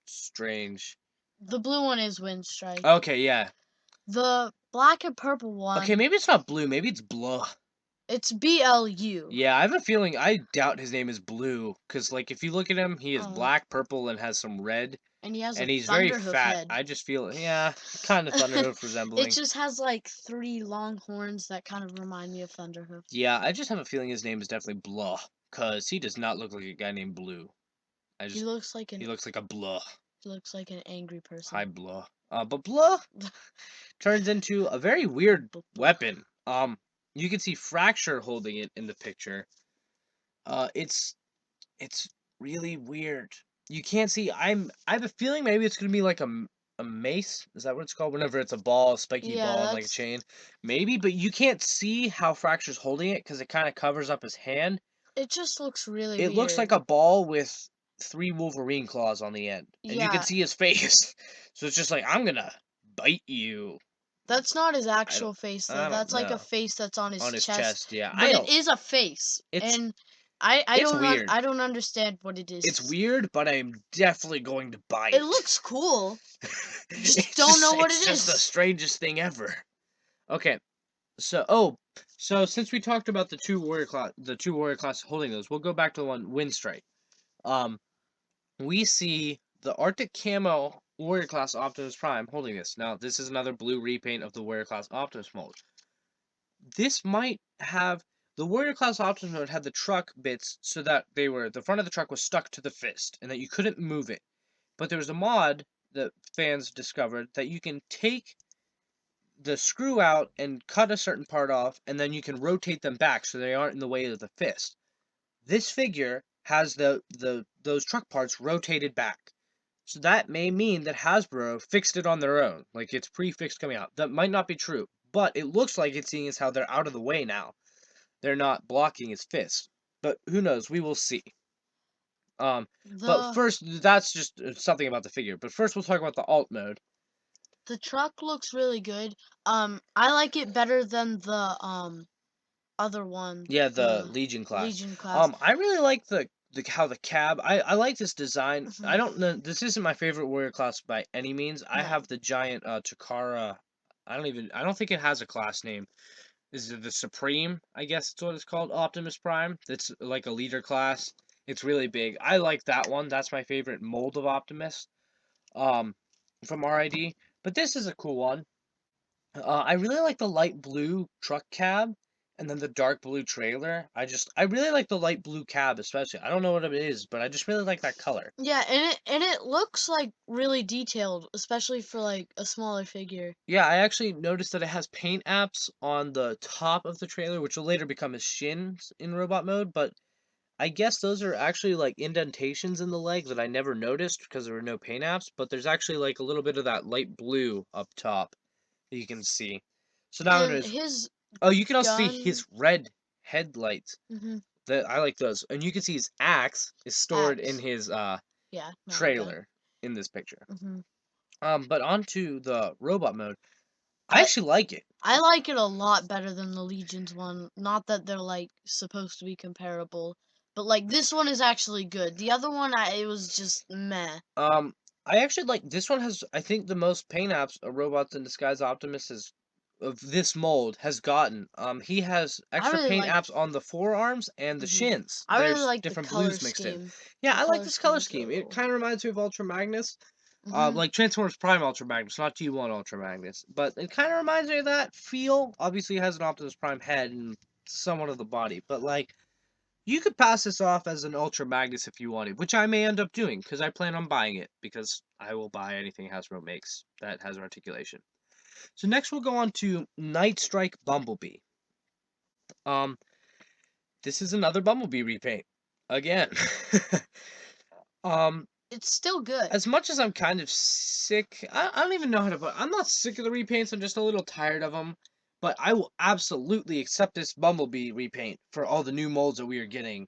strange. The blue one is Windstrike. Okay, yeah. The black and purple Okay, one, maybe it's not blue. Maybe it's blue. it's BLU. Yeah, I have a feeling. I doubt his name is Blue, because like if you look at him, he is Uh, black, purple, and has some red, and he has a and he's very Thunderhoof fat. head. I just feel, yeah, kind of Thunderhoof It resembling. just has like 3 long horns that kind of remind me of Thunderhoof. Yeah, I just have a feeling his name is definitely Blah, cause he does not look like a guy named Blue. I He just looks like he an looks like a Blah. he looks like an angry Hi person. Blah. But Blah turns into a very weird weapon. You can see Fracture holding it in the picture. It's really weird. You can't see. I have a feeling maybe it's gonna be like a mace. Is that what it's called? Whenever it's a ball, a spiky Yeah, ball, and like a chain. Maybe, but you can't see how Fracture's holding it because it kind of covers up his hand. it just looks really It looks like weird. a ball with 3 Wolverine claws on the end, and you can Yeah, see his face. So it's just like I'm gonna bite you. that's not his I don't. actual face though. I don't That's like a know. face that's on his On his chest, chest, yeah. I but it don't. is a face, It's and I it's don't weird. I don't understand what it It's is. weird, but I'm definitely going to buy It it. looks cool. Just don't know what It's it just the is. strangest thing ever. Okay, so since we talked about the two warrior class holding those, we'll go back to the one Windstrike. Um, we see the Arctic Camo warrior class Optimus Prime holding this. Now, this is another blue repaint of the warrior class Optimus mold. This might have the warrior class Optimus mode had the truck bits so that the front of the truck was stuck to the fist and that you couldn't move it. But there was a mod that fans discovered that you can take the screw out and cut a certain part off, and then you can rotate them back so they aren't in the way of the fist. This figure has those truck parts rotated back. So that may mean that Hasbro fixed it on their own, like it's pre-fixed coming out. That might not be true, but it looks like it's seeing as how they're out of the way now. They're not blocking his fist. But who knows? We will see. But The first, that's just something about the figure. But first, we'll talk about the alt mode. the truck looks really good. I like it better than the other one, Yeah, the the Legion class. Legion class. I really like the how the cab. I like this design. I Mhm. don't know. This isn't my favorite warrior class by any means. I No, have the giant Takara. I don't think it has a class name. Is it the Supreme? I guess it's what it's called. Optimus Prime. It's like a leader class. It's really big. I like that one. That's my favorite mold of Optimus. Um, from RID. But this is a cool one. I really like the light blue truck cab and then the dark blue trailer. I really like the light blue cab especially. I don't know what it is, but I just really like that color. yeah, and it looks like really detailed, especially for like a smaller figure. Yeah, I actually noticed that it has paint apps on the top of the trailer, which will later become his shins in robot mode, but I guess those are actually like indentations in the leg that I never noticed because there were no paint apps, but there's actually like a little bit of that light blue up top that you can see. So now And there's his oh, you can also see gun, his red headlights. hmm That I like those. And you can see his axe is stored in axe. his Yeah, not a gun. trailer in this picture. hmm But onto the robot mode. I I actually like it. I like it a lot better than the Legions one. Not that they're like supposed to be comparable, but like this one is actually good. The other one, it was just meh. Um I actually like this one has I think the most paint apps a Robots in Disguise Optimus has of this mold has gotten. He has I extra really paint like. apps on the forearms and the hmm shins. I really There's like the different color blues mixed in. scheme. Yeah, The I like color this color scheme's scheme. really It cool. kind of reminds me of Ultra Magnus. hmm Like Transformers Prime Ultra Magnus, not G1 Ultra Magnus. But it kind of reminds me of that feel. Obviously, it has an Optimus Prime head and somewhat of the body. But, like, you could pass this off as an Ultra Magnus if you wanted, which I may end up doing, because I plan on buying it, because I will buy anything Hasbro makes that has articulation. So next we'll go on to Night Strike Bumblebee. Um, this is another Bumblebee repaint again. um, It's still good. as much as I'm kind of sick, I don't even know how to put. I'm not sick of the repaints. I'm just a little tired of them. But I will absolutely accept this Bumblebee repaint for all the new molds that we are getting,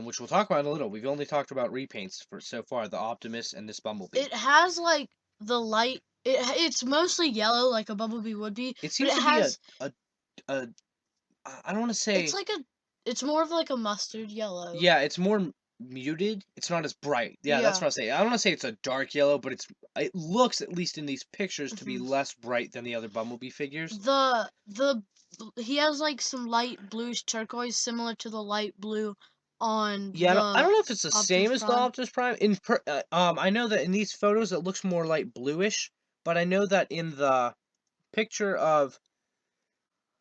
which we'll talk about in a little. We've only talked about repaints for so far, the Optimus and this Bumblebee. It has like the light. It's mostly yellow like a Bumblebee would be, It but seems it to be has. a I don't want to say. It's like a. It's more of like a mustard yellow. Yeah, it's more muted. It's not as bright. Yeah, that's Yeah. what I say. I don't want to say it's a dark yellow, but it looks, at least in these pictures, to be Mhm. less bright than the other Bumblebee figures. The he has like some light bluish turquoise similar to the light blue on Yeah, I the don't know if it's the same Optimus as the Prime. Optimus Prime. I know that in these photos it looks more light bluish, but I know that in the picture of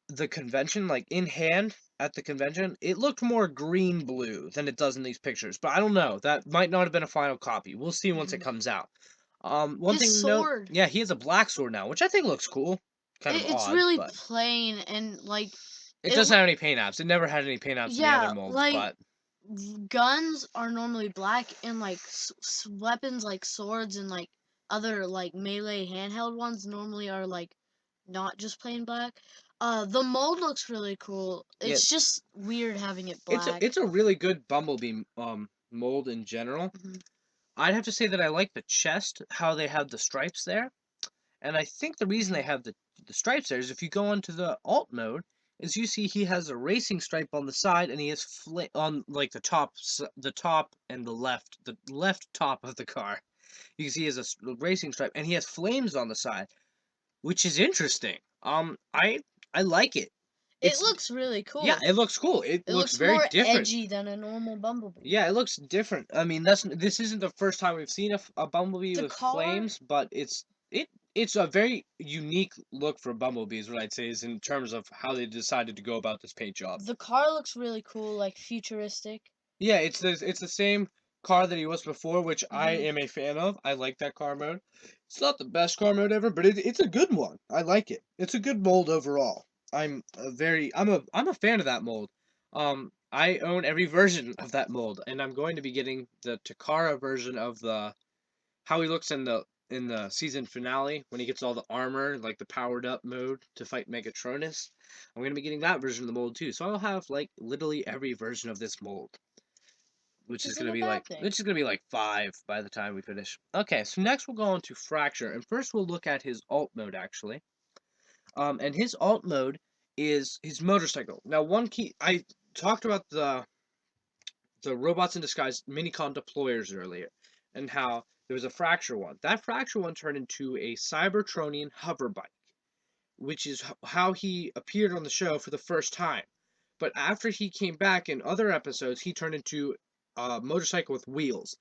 the convention, like in hand at the convention, it looked more green blue than it does in these pictures. But I don't know. That might not have been a final copy. We'll see once it Mhm. comes out. One His thing to note, sword. yeah, he has a black sword now, which I think looks cool. Kind of It's odd, really but plain and like it it. doesn't have any paint apps. It never had any paint apps in the other Yeah, molds, like but guns are normally black and like weapons like swords and like other like melee handheld ones normally are like not just plain black. The mold looks really cool. yeah, It's just weird having it black. it's a really good Bumblebee mold in general. Mhm. I'd have to say that I like the chest, how they have the stripes there. And I think the reason they Mhm. have the stripes there is if you go onto the alt mode, is you see he has a racing stripe on the side and he has on like the top and the left top of the car. You can see he has a racing stripe and he has flames on the side, which is interesting. I like it. It It's looks really yeah, cool. it looks cool. It It looks looks very more different. edgy than a normal Bumblebee. Yeah, it looks different. I mean, this isn't the first time we've seen a Bumblebee The with car, flames, but it's a very unique look for Bumblebees, what I'd say is in terms of how they decided to go about this paint job. the car looks really cool, like futuristic. Yeah, it's the same car that he was before, which I Mhm. am a fan of. I like that car mode. It's not the best car mode ever, but it's a good one. I like it. It's a good mold overall. I'm a fan of that mold. I own every version of that mold, and I'm going to be getting the Takara version of the how he looks in the season finale when he gets all the armor, like the powered up mode to fight Megatronus. I'm gonna be getting that version of the mold too, so I'll have like literally every version of this mold, Which isn't a bad thing. which is gonna be like 5 by the time we finish. Okay, so next we'll go on to Fracture, and first we'll look at his alt mode actually. And his alt mode is his motorcycle. Now, one key I talked about the robots in disguise minicon deployers earlier, and how there was a Fracture one. That Fracture one turned into a Cybertronian hover bike, which is how he appeared on the show for the first time. But after he came back in other episodes, he turned into a motorcycle with wheels,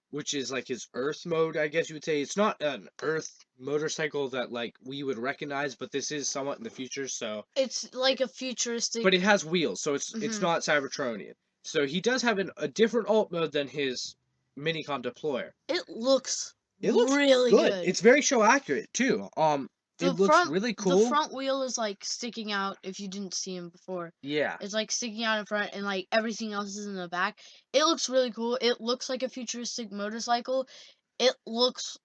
which is like his Earth mode, I guess you would say. It's not an Earth motorcycle that like we would recognize, but this is somewhat in the future, so It's like a futuristic. but it has wheels, so it's Mhm. not Cybertronian. So he does have a different alt mode than his Minicon deployer. It looks It looks really good. good. It's very show accurate too. It looks really The cool. front wheel is like sticking out if you didn't see him before. Yeah. It's like sticking out in front and like everything else is in the back. It looks really cool. It looks like a futuristic motorcycle. It looks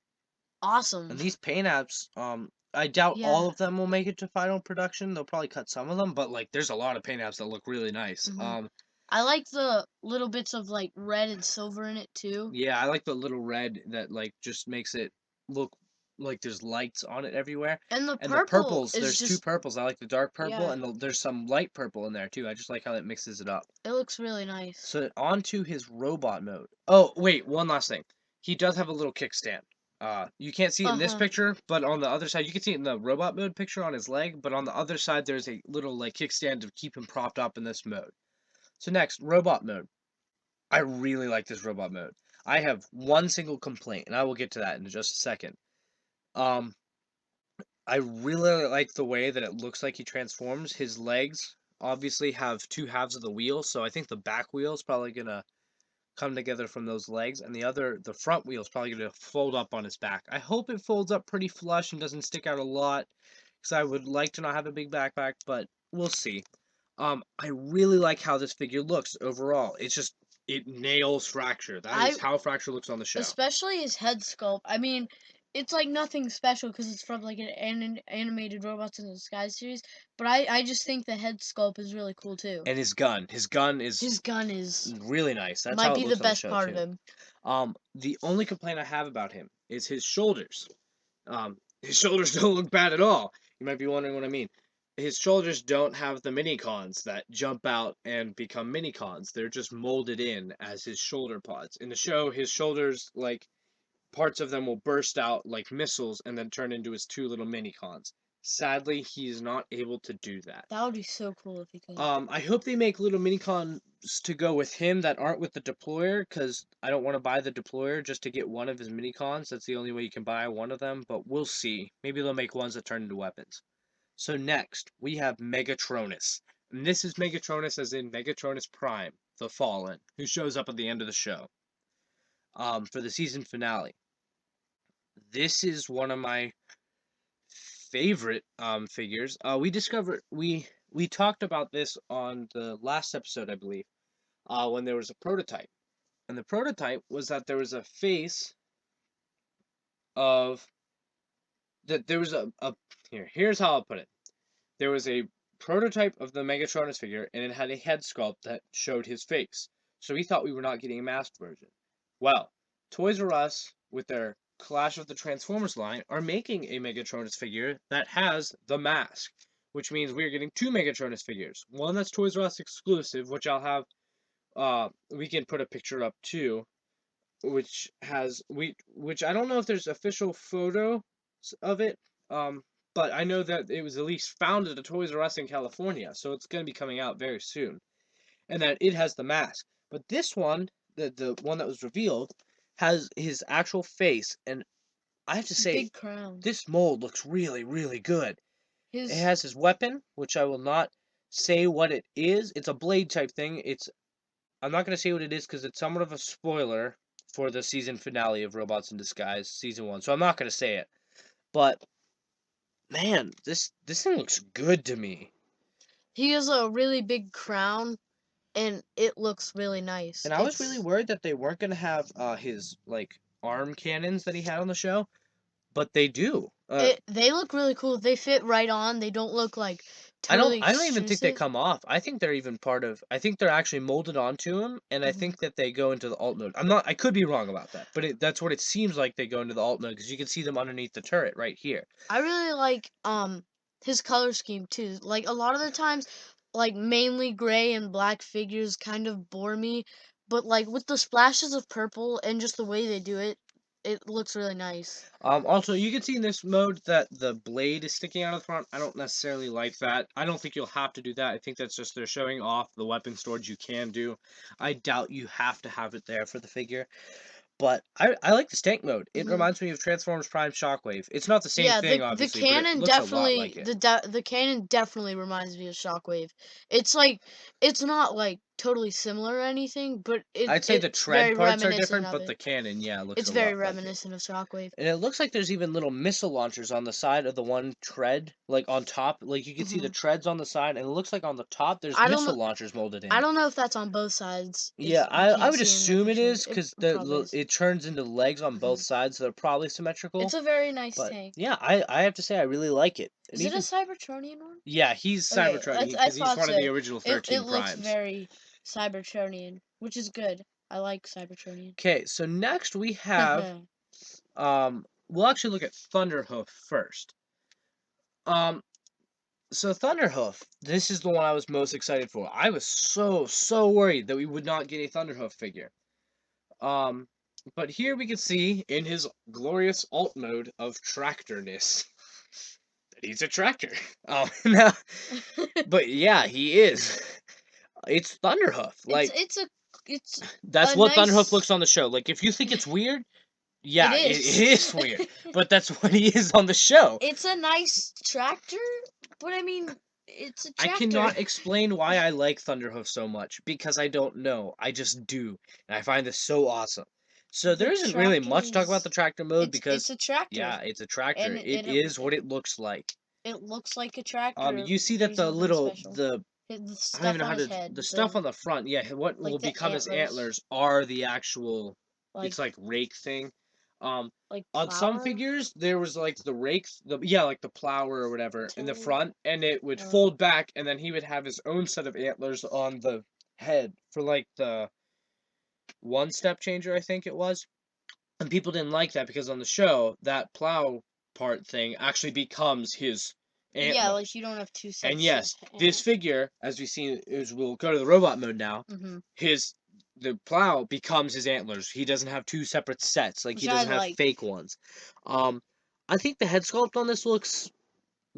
And awesome. these paint apps, I doubt Yeah. all of them will make it to final production. They'll probably cut some of them, but like there's a lot of paint apps that look really nice. Mhm. I like the little bits of like red and silver in it too. Yeah, I like the little red that like just makes it look like there's lights on it everywhere. And the And the purple purples, is there's two just purples. I like the dark purple yeah, and there's some light purple in there too. I just like how it mixes it up. it looks really nice. So on to his robot mode. Oh, wait, one last thing. He does have a little kickstand. You can't see it in this Uh-huh. picture, but on the other side, you can see it in the robot mode picture on his leg, but on the other side, there's a little like kickstand to keep him propped up in this mode. So next, robot mode. I really like this robot mode. I have one single complaint, and I will get to that in just a second. Um, I really like the way that it looks like he transforms. His legs obviously have two halves of the wheel, so I think the back wheel is probably gonna come together from those legs, and the front wheel is probably gonna fold up on his back. I hope it folds up pretty flush and doesn't stick out a lot, because I would like to not have a big backpack, but we'll see. I really like how this figure looks overall. It's just it nails Fracture. That I is how Fracture looks on the show. especially his head sculpt. I mean, it's like nothing special because it's from like an animated Robots in the Sky series. But I just think the head sculpt is really cool too. And his gun is His gun is really nice. That's might how it be the looks on the best show part of too. him. The only complaint I have about him is his shoulders. His shoulders don't look bad at all. You might be wondering what I mean. His shoulders don't have the mini cons that jump out and become mini cons. They're just molded in as his shoulder pods. In the show, his shoulders, like, parts of them will burst out like missiles and then turn into his two little mini cons. Sadly, he is not able to do that. That would be so cool if he could. I hope they make little mini cons to go with him that aren't with the deployer, because I don't want to buy the deployer just to get one of his mini cons. That's the only way you can buy one of them, but we'll see. Maybe they'll make ones that turn into weapons. So next, we have Megatronus. And this is Megatronus as in Megatronus Prime, the Fallen, who shows up at the end of the show. For the season finale. This is one of my favorite figures. We talked about this on the last episode, I believe, when there was a prototype. And the prototype was that there was a face of that there was here's how I'll put it. There was a prototype of the Megatronus figure, and it had a head sculpt that showed his face. So we thought we were not getting a masked version. Well, Toys R Us, with their Clash of the Transformers line, are making a Megatronus figure that has the mask, which means we are getting two Megatronus figures. One that's Toys R Us exclusive, which I'll have, we can put a picture up too, which I don't know if there's official photo of it, but I know that it was at least found at a Toys R Us in California, so it's going to be coming out very soon, and that it has the mask. But this one, the one that was revealed, has his actual face, and I have to say, Big crown. this mold looks really, really good. It His has his weapon, which I will not say what it is. It's a blade type thing. I'm not going to say what it is because it's somewhat of a spoiler for the season finale of Robots in Disguise, season 1. So I'm not going to say it. But man, this thing looks good to me. he has a really big crown, and it looks really nice. And I was really worried that they weren't going to have his like arm cannons that he had on the show, but they do. They look really cool. They fit right on. They don't look like totally I don't even think they extrusive. come off. I think they're even part of. I think they're actually molded onto him, and I think that they go into the alt mode. I'm not. I could be wrong about that, but that's what it seems like they go into the alt mode because you can see them underneath the turret right here. I really like his color scheme too. Like a lot of the times, like mainly gray and black figures kind of bore me, but like with the splashes of purple and just the way they do it, it looks really nice. Also, you can see in this mode that the blade is sticking out of the front. I don't necessarily like that. I don't think you'll have to do that. I think that's just they're showing off the weapon storage you can do. I doubt you have to have it there for the figure. But I like the stank mode. It reminds me of Transformers Prime Shockwave. It's not the same thing, obviously, the cannon but it looks definitely a lot like it. the cannon definitely reminds me of Shockwave. It's like it's not like totally similar or anything, but I'd say the it's tread very parts are reminiscent different, of but it. the cannon, yeah, looks It's a very lot like it. reminiscent of Shockwave. And it looks like there's even little missile launchers on the side of the one tread, like on top. Like you can see the treads on the side, and it looks like on the top there's I don't know. missile launchers molded in. I don't know if that's on both sides. Yeah, If you I can't would see in the assume it picture, is because probably is. it turns into legs on both sides, so they're probably symmetrical. It's a very nice But tank. yeah, I have to say I really like it. And Is it a even Cybertronian one? yeah, he's Okay, Cybertron I because he's thought one of so. the original It 13 looks primes. very Cybertronian, which is good. I like Cybertronian. Okay, so next we have we'll actually look at Thunderhoof first. So Thunderhoof, this is the one I was most excited for. I was so worried that we would not get a Thunderhoof figure. But here we can see in his glorious alt mode of tractorness that he's a tractor. Now, but yeah, he is. It's Thunderhoof. Like it's that's a what nice... Thunderhoof looks on the show. Like if you think it's weird, yeah, it is weird. But that's what he is on the show. It's a nice tractor, but I mean, it's a tractor. I cannot explain why I like Thunderhoof so much because I don't know. I just do, and I find this so awesome. So there isn't really much to talk about the tractor mode because it's a tractor. yeah, it's a tractor. It is what it looks like. it looks like a tractor, You see but that he's the nothing little special. the The I don't even stuff know on how his to head, the stuff on the front. Yeah, what will like the become his antlers, antlers are the actual. like It's like rake thing. Um, on some plower, figures there was like the rake, yeah, like the plow or whatever in the tiller. front, and it would fold back, and then he would have his own set of antlers on the head for like the one step changer, I think it was. And people didn't like that because on the show, that plow part thing actually becomes his Yeah, like antlers. you don't have two And sets of yes, this antlers. figure, as we see, is we'll go to the robot mode now. His the plow becomes his antlers. He doesn't have two separate sets. Like he Which I doesn't have like. fake ones. Um, I think the head sculpt on this looks.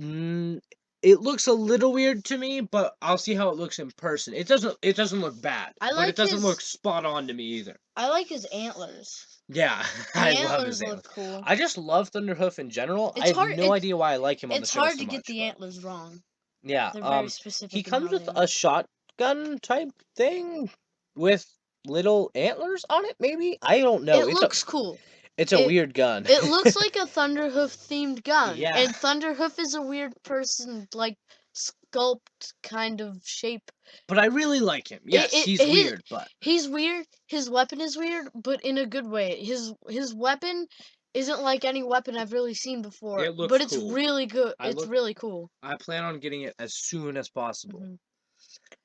Mm, it looks a little weird to me, but I'll see how it looks in person. It doesn't. It doesn't look bad, I but it like doesn't look his. spot on to me either. I like his antlers. Yeah, The I love his antlers look antlers. cool. I just love Thunderhoof in general. I It's have hard. no idea why I like him on the It's show hard so to get much, the but antlers wrong. yeah. They're very He specific in comes how with they a are. shotgun type thing with little antlers on it. Maybe I don't know. It looks cool. It's a It weird gun. it looks like a Thunderhoof themed gun, Yeah, and Thunderhoof is a weird person, like sculpt kind of shape. but I really like him. Yes, he's He weird, but he's weird. His weapon is weird, but in a good way. His weapon isn't like any weapon I've really seen before, it looks but it's cool. really good. I It's look. really cool. I plan on getting it as soon as possible. Hmm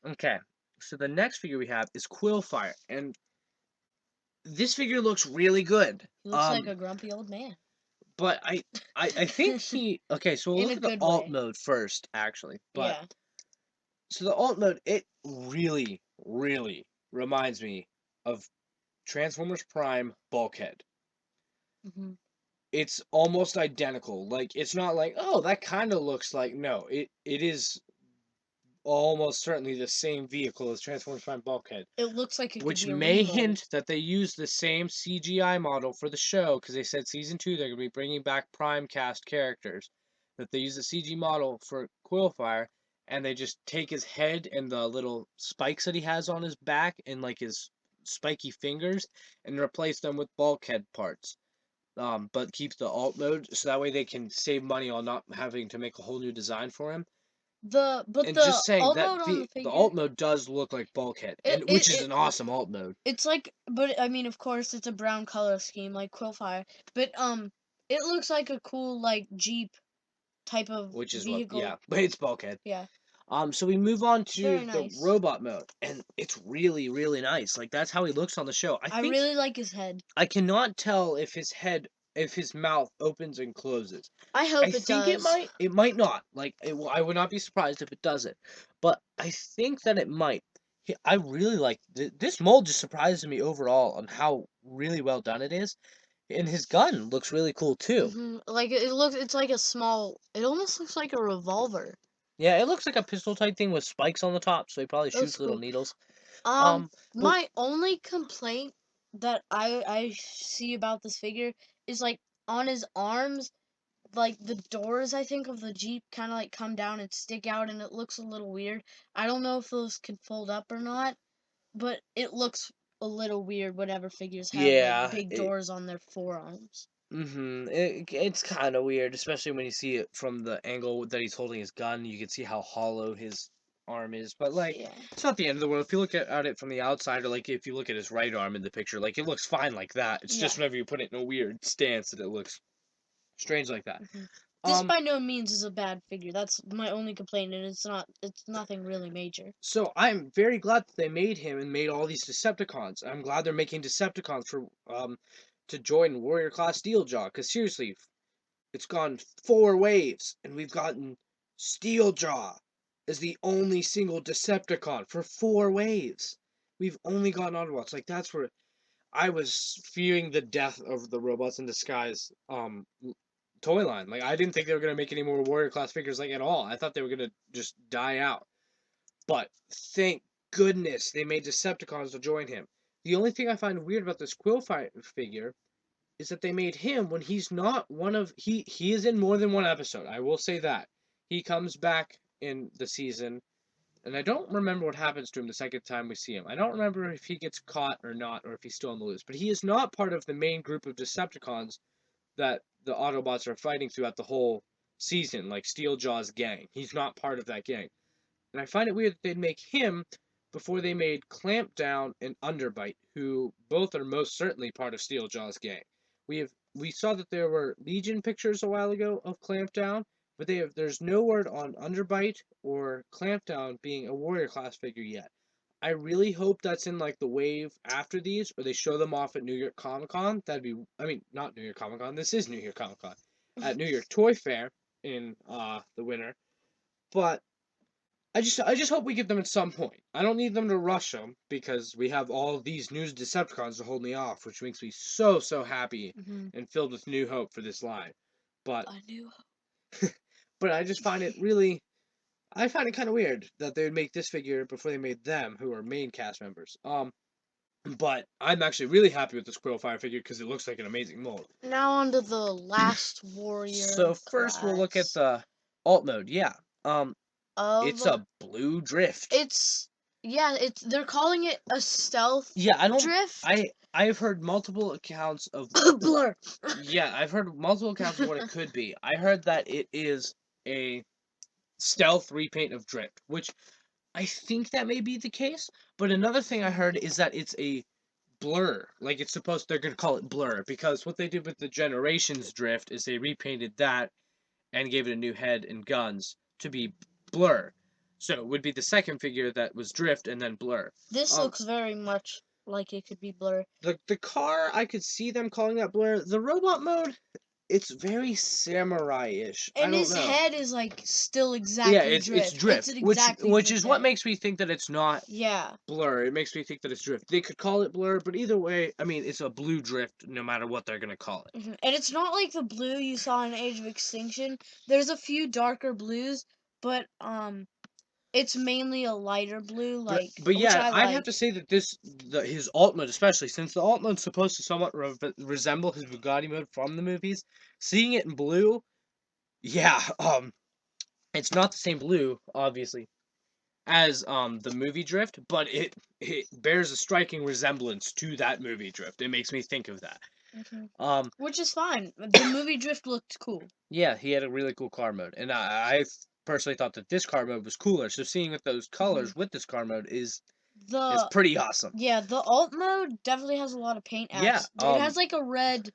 Okay, so the next figure we have is Quillfire, and this figure looks really good. He looks like a grumpy old man But I think he okay. So we'll in look a at the good alt way. mode first, actually. But Yeah. so the alt mode, it really reminds me of Transformers Prime Bulkhead. hmm It's almost identical. Like it's not like, oh, that kind of looks like, no. It is almost certainly the same vehicle as Transformers Prime Bulkhead, It looks like it could which be a may remold. hint that they used the same CGI model for the show because they said season 2 they're going to be bringing back Prime cast characters. That they use the CG model for Quillfire, and they just take his head and the little spikes that he has on his back and like his spiky fingers and replace them with bulkhead parts. But keep the alt mode so that way they can save money on not having to make a whole new design for him. But And the just saying alt that mode on the the figure, alt mode does look like Bulkhead, it, and it, which is it an awesome alt mode. it's like, but I mean, of course, it's a brown color scheme like Quillfire, but it looks like a cool like Jeep type of Which is what, vehicle. yeah, but it's Bulkhead. Yeah, So we move on it's to very the nice. robot mode, and it's really nice. Like that's how he looks on the show. I I think really like his head. I cannot tell if if his mouth opens and closes. I I hope it think does. it might not. Like I would not be surprised if it doesn't, but I think that it might. I really like this mold. Just surprises me overall on how really well done it is, and his gun looks really cool too. Like it looks, it's like a small. It almost looks like a revolver. Yeah, it looks like a pistol type thing with spikes on the top, so he probably That's shoots little cool. needles. Um, But my only complaint that I see about this figure is like on his arms, like the doors I think of the Jeep kind of like come down and stick out, and it looks a little weird. I don't know if those can fold up or not, but it looks a little weird whenever figures have like yeah, big doors on their forearms. it's kind of weird, especially when you see it from the angle that he's holding his gun. You can see how hollow his arm is, but like, Yeah. it's not the end of the world. If you look at it from the outside, or like if you look at his right arm in the picture, like it looks fine like that. It's Yeah. just whenever you put it in a weird stance that it looks strange like that. This Um, by no means is a bad figure. That's my only complaint, and it's not. It's nothing really major. so I'm very glad that they made him and made all these Decepticons. I'm glad they're making Decepticons for to join Warrior Class Steeljaw. Because seriously, it's gone 4 waves, and we've gotten Steeljaw as the only single Decepticon for 4 waves. We've only gotten Autobots. Like that's where I was fearing the death of the Robots in Disguise toy line. Like I didn't think they were gonna make any more Warrior Class figures like at all. I thought they were gonna just die out. But thank goodness they made Decepticons to join him. The only thing I find weird about this Quillfire figure is that they made him when he's not one of he is in more than one episode. I will say that. He comes back in the season, and I don't remember what happens to him the second time we see him. I don't remember if he gets caught or not, or if he's still on the loose. But he is not part of the main group of Decepticons that the Autobots are fighting throughout the whole season, like Steeljaw's gang. He's not part of that gang. And I find it weird that they'd make him before they made Clampdown and Underbite, who both are most certainly part of Steeljaw's gang. We saw that there were Legion pictures a while ago of Clampdown, but there's no word on Underbite or Clampdown being a warrior class figure yet. I really hope that's in like the wave after these, or they show them off at New York Comic Con. I mean, not New York Comic Con. This is New York Comic Con at New York Toy Fair in the winter. But I just hope we get them at some point. I don't need them to rush them because we have all these new Decepticons to hold me off, which makes me so happy and filled with new hope for this line. But A new but I just find it really I find it kind of weird that they would make this figure before they made them, who are main cast members. But I'm actually really happy with the Squirrel Fire figure because it looks like an amazing mold. Now onto the last warrior. So first we'll look at the alt mode. Yeah. It's a blue drift. They're calling it a stealth drift. I've heard multiple accounts of Blur. Yeah, I've heard multiple accounts of what it could be. I heard that it is a stealth repaint of drift, which I think that may be the case. But another thing I heard is that it's a blur. Like they're gonna call it blur because what they did with the Generations drift is they repainted that and gave it a new head and guns to be blur. So it would be the second figure that was drift and then blur. This looks very much like it could be blur. The car, I could see them calling that blur. The robot mode, it's very samurai-ish. And his head is like still exactly drift. It's drift, which is what makes me think that it's not blur. It makes me think that it's drift. They could call it blur, but either way, I mean, it's a blue drift no matter what they're gonna call it. And it's not like the blue you saw in Age of Extinction. There's a few darker blues, but it's mainly a lighter blue, but yeah, I'd have to say that his alt mode, especially since the alt mode's supposed to somewhat resemble his Bugatti mode from the movies, seeing it in blue, yeah, it's not the same blue, obviously, as the movie drift, but it bears a striking resemblance to that movie drift. It makes me think of that. Which is fine. The movie drift looked cool. Yeah, he had a really cool car mode, and I personally thought that this car mode was cooler. So seeing with those colors with this car mode is pretty awesome. Yeah, the alt mode definitely has a lot of paint apps. Yeah, it has like a red.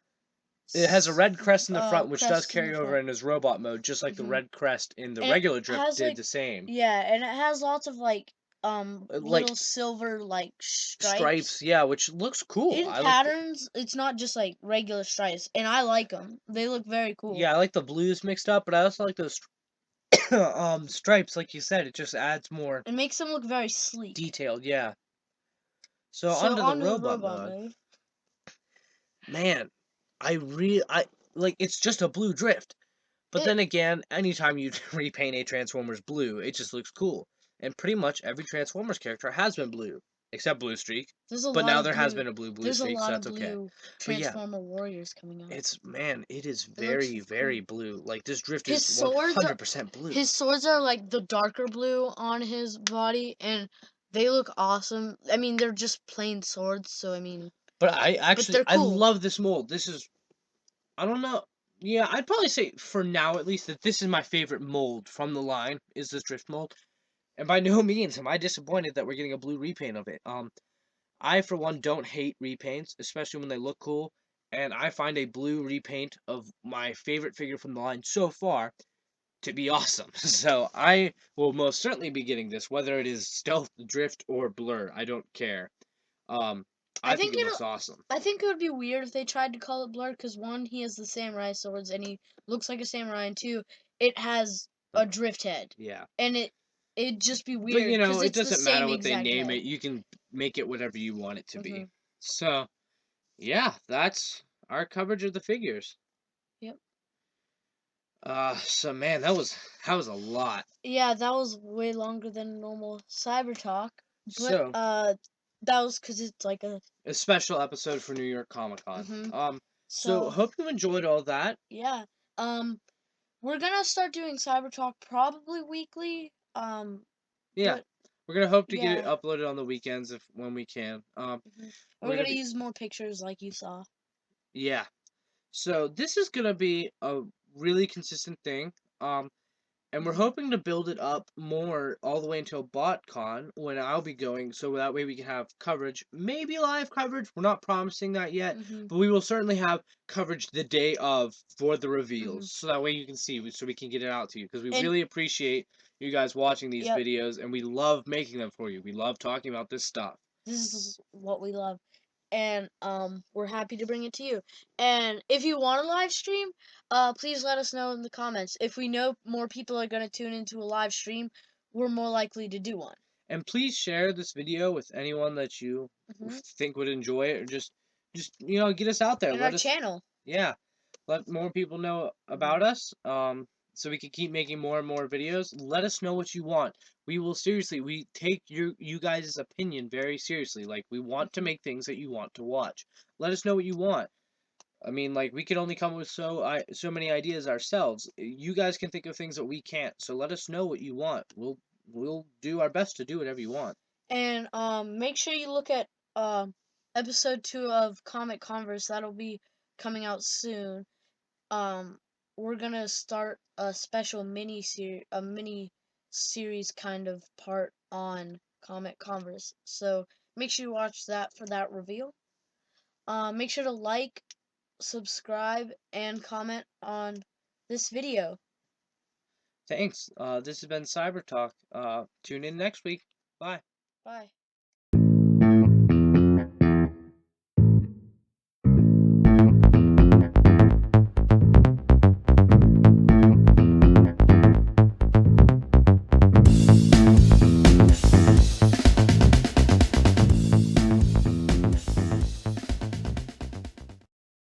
It has a red crest in the front, which does carry over in his robot mode, just like the red crest in the regular drift did the same. Yeah, and it has lots of little silver stripes. Yeah, which looks cool. In patterns, it's not just like regular stripes, and I like them. They look very cool. Yeah, I like the blues mixed up, but I also like those stripes, like you said. It just adds more. It makes them look very sleek, detailed. Yeah. So onto the robot mode. Man, I like. It's just a blue drift, but then again, anytime you repaint a Transformers blue, it just looks cool. And pretty much every Transformers character has been blue, except Blue Streak. But now there has been a blue Streak, so that's okay. Transformer warriors coming out. It is very blue. Like this drift is 100% blue. His swords are like the darker blue on his body, and they look awesome. I mean, they're just plain swords, so I mean. But I love this mold. This is, I don't know. Yeah, I'd probably say for now at least that this is my favorite mold from the line. Is this drift mold? And by no means am I disappointed that we're getting a blue repaint of it. I, for one, don't hate repaints, especially when they look cool. And I find a blue repaint of my favorite figure from the line so far to be awesome. So I will most certainly be getting this, whether it is Stealth, Drift, or Blur. I don't care. I think it looks awesome. I think it would be weird if they tried to call it Blur, because one, he has the samurai swords, and he looks like a samurai, and two, it has a drift head. Yeah. And it'd just be weird. But it doesn't matter what they name it. You can make it whatever you want it to be. So, yeah, that's our coverage of the figures. Yep. So man, that was a lot. Yeah, that was way longer than normal Cyber Talk. But that was because it's like a special episode for New York Comic Con. So hope you enjoyed all that. Yeah. We're gonna start doing Cyber Talk probably weekly. Yeah, we're gonna hope to get it uploaded on the weekends when we can. We're gonna use more pictures like you saw. Yeah. So this is gonna be a really consistent thing. And we're hoping to build it up more all the way until BotCon when I'll be going, so that way we can have coverage, maybe live coverage. We're not promising that yet, but we will certainly have coverage the day of for the reveals, so that way you can see, so we can get it out to you, because we And really appreciate you guys watching these yep, videos, and we love making them for you. We love talking about this stuff. this is what we love. And we're happy to bring it to you. And if you want a live stream, please let us know in the comments. If we know more people are going to tune into a live stream, we're more likely to do one. And please share this video with anyone that you think would enjoy it, or just get us out there. And our Let us, channel. yeah, let more people know about us. So we can keep making more and more videos. Let us know what you want. We will seriously. We take you guys' opinion very seriously. Like, we want to make things that you want to watch. Let us know what you want. I mean, like, we can only come up with so many ideas ourselves. You guys can think of things that we can't. So let us know what you want. We'll do our best to do whatever you want. And make sure you look at episode 2 of Comic Converse. That'll be coming out soon. We're gonna start a special mini series kind of part on Comic Converse. So make sure you watch that for that reveal. Make sure to like, subscribe, and comment on this video. Thanks. This has been Cyber Talk. Tune in next week. Bye. Bye.